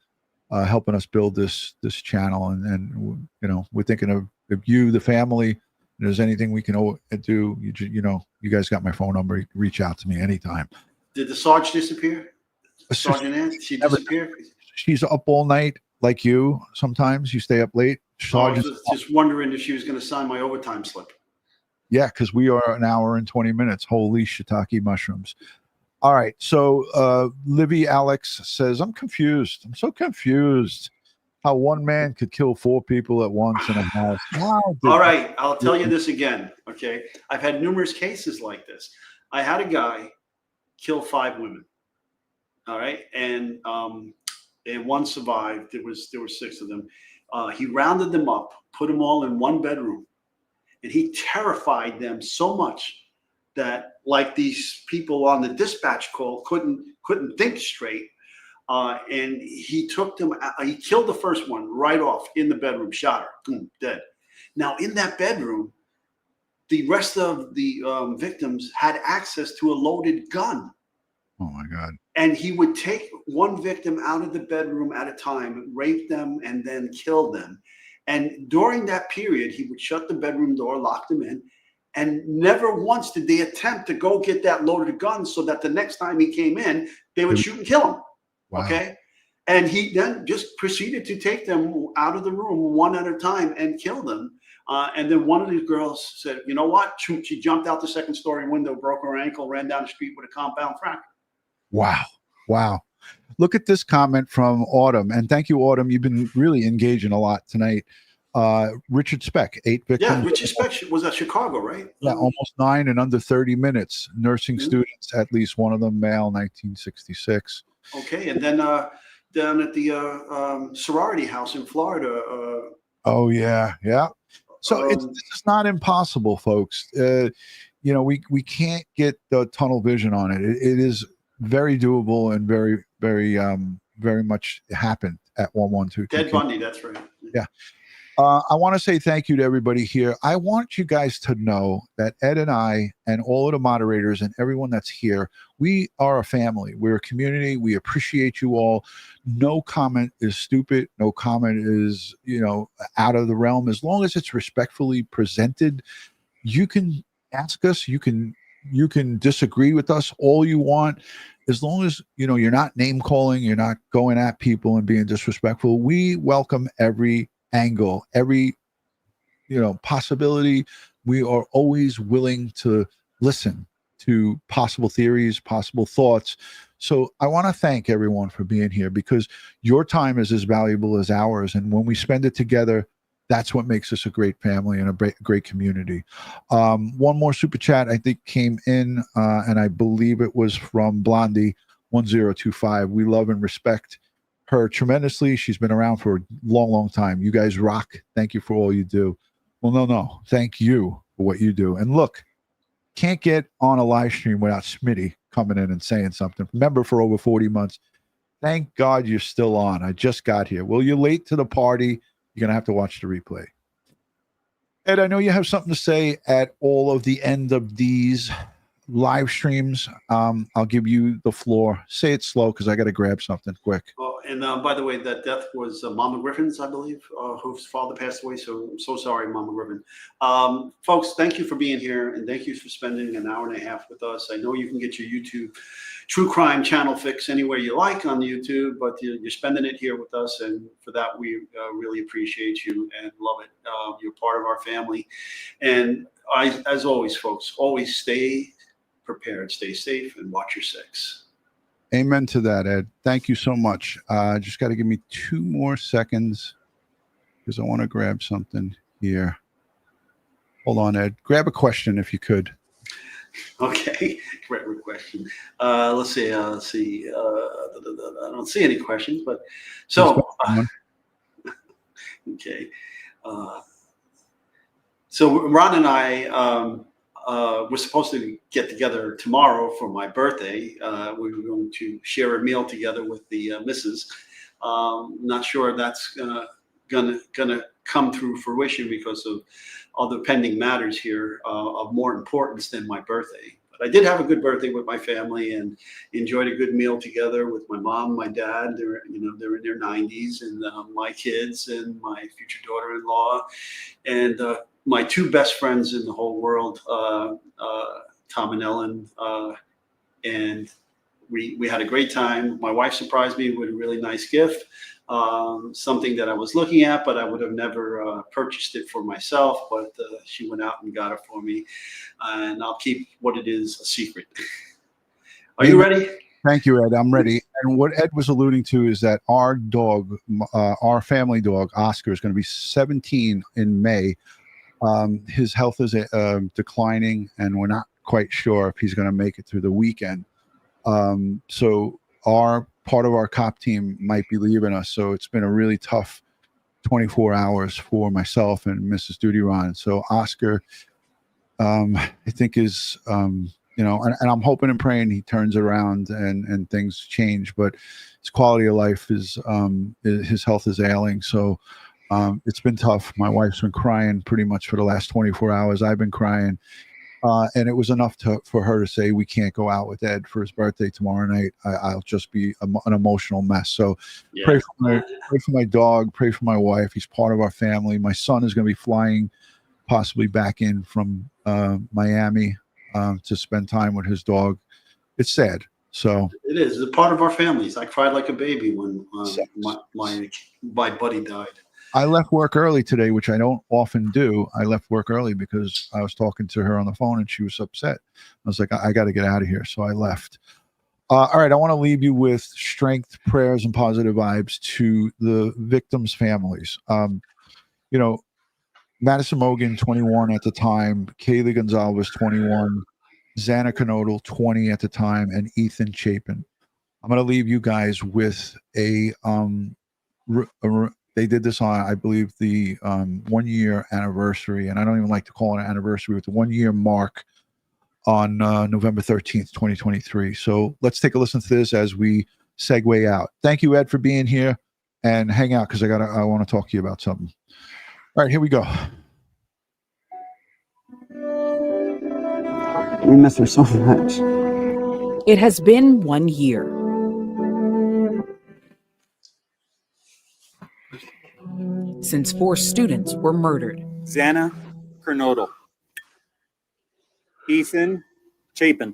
helping us build this channel. And you know, we're thinking of you, the family. If there's anything we can do, you guys got my phone number. You can reach out to me anytime. Did the Sarge disappear? Sergeant Ann, she disappeared? She's up all night like you, sometimes you stay up late. So I was Sergeant, just wondering if she was going to sign my overtime slip. yeah, because we are an hour and 20 minutes. Holy shiitake mushrooms. All right. So Livy Alex says, I'm confused. I'm so confused how one man could kill 4 people at once in a house. Wow. All right. I'll tell you this again. Okay. I've had numerous cases like this. I had a guy kill 5 women. All right. And one survived. There were 6 of them. He rounded them up, put them all in one bedroom, and he terrified them so much that, like, these people on the dispatch call couldn't think straight. And he took them. He killed the first one right off in the bedroom, shot her, boom, dead. Now, in that bedroom, the rest of the victims had access to a loaded gun. Oh my God. And he would take one victim out of the bedroom at a time, rape them, and then kill them. And during that period, he would shut the bedroom door, lock them in, and never once did they attempt to go get that loaded gun so that the next time he came in, they would shoot and kill him. Wow. Okay. And he then just proceeded to take them out of the room one at a time and kill them. And then one of these girls said, you know what? She jumped out the second story window, broke her ankle, ran down the street with a compound fracture. Wow. Wow. Look at this comment from Autumn. And thank you, Autumn. You've been really engaging a lot tonight. Richard Speck, 8 victims. Yeah, Richard Speck was at Chicago, right? Yeah, almost 9 in under 30 minutes. Nursing students, at least one of them male, 1966. Okay, and then down at the sorority house in Florida. Oh, yeah, yeah. So this is not impossible, folks. We can't get the tunnel vision on it. It is very doable and very, very, very much happened at 112. Ted Bundy, that's right. Yeah. I want to say thank you to everybody here. I want you guys to know that Ed and I and all of the moderators and everyone that's here, we are a family. We're a community. We appreciate you all. No comment is stupid. No comment is, out of the realm. As long as it's respectfully presented, you can ask us. You can disagree with us all you want. As long as, you're not name calling, you're not going at people and being disrespectful. We welcome every angle, every possibility. We are always willing to listen to possible theories, possible thoughts. So I want to thank everyone for being here, because your time is as valuable as ours, and when we spend it together, that's what makes us a great family and a great community. One more super chat I think came in, and I believe it was from Blondie 1025. We love and respect her tremendously. She's been around for a long, long time. You guys rock. Thank you for all you do. Well, no. Thank you for what you do. And look, can't get on a live stream without Smitty coming in and saying something. Member for over 40 months. Thank God you're still on. I just got here. Well, you're late to the party. You're going to have to watch the replay. Ed, I know you have something to say at all of the end of these live streams. I'll give you the floor. Say it slow because I got to grab something quick. Oh, and by the way, that death was Mama Griffin's, I believe, whose father passed away. So I'm so sorry, Mama Griffin. Folks, thank you for being here, and thank you for spending an hour and a half with us. I know you can get your YouTube true crime channel fix anywhere you like on YouTube, but you're spending it here with us, and for that we really appreciate you and love it. You're part of our family, and as always, folks, always stay prepared, stay safe, and watch your six. Amen to that, Ed. Thank you so much. Just got to give me 2 more seconds because I want to grab something here. Hold on, Ed. Grab a question if you could. Okay, great question. Let's see. I don't see any questions, but so okay. So Ron and I we're supposed to get together tomorrow for my birthday. We were going to share a meal together with the missus. Not sure that's gonna come through fruition because of other pending matters here of more importance than my birthday. But I did have a good birthday with my family and enjoyed a good meal together with my mom, my dad. They're in their 90s, and my kids and my future daughter-in-law, and my 2 best friends in the whole world, Tom and Ellen, and we had a great time. My wife surprised me with a really nice gift, something that I was looking at, but I would have never purchased it for myself. But she went out and got it for me, and I'll keep what it is a secret. Are you ready? Thank you, Ed. I'm ready. And what Ed was alluding to is that our dog, our family dog, Oscar, is going to be 17 in May. His health is declining, and we're not quite sure if he's going to make it through the weekend. So part of our cop team might be leaving us. So it's been a really tough 24 hours for myself and Mrs. Dutyron. So Oscar, I think is, and I'm hoping and praying he turns around and things change, but his quality of life is, his health is ailing. So it's been tough. My wife's been crying pretty much for the last 24 hours. I've been crying. And it was enough for her to say, we can't go out with Ed for his birthday tomorrow night. I'll just be an emotional mess. So pray for my dog, pray for my wife. He's part of our family. My son is going to be flying possibly back in from Miami to spend time with his dog. It's sad. So it is. It's a part of our families. I cried like a baby when my buddy died. I left work early today, which I don't often do. I left work early because I was talking to her on the phone and she was upset. I was like, I got to get out of here. So I left. All right. I want to leave you with strength, prayers, and positive vibes to the victims' families. Madison Mogen, 21 at the time, Kaylee Gonzalez, 21, Xana Knodel, 20 at the time, and Ethan Chapin. I'm going to leave you guys with they did this on, I believe, the 1 year anniversary, and I don't even like to call it an anniversary, with the 1 year mark on November 13th, 2023. So let's take a listen to this as we segue out. Thank you, Ed, for being here, and hang out because I want to talk to you about something. All right, here we go. We miss her so much. It has been 1 year. Since 4 students were murdered. Xana Knodel, Ethan Chapin,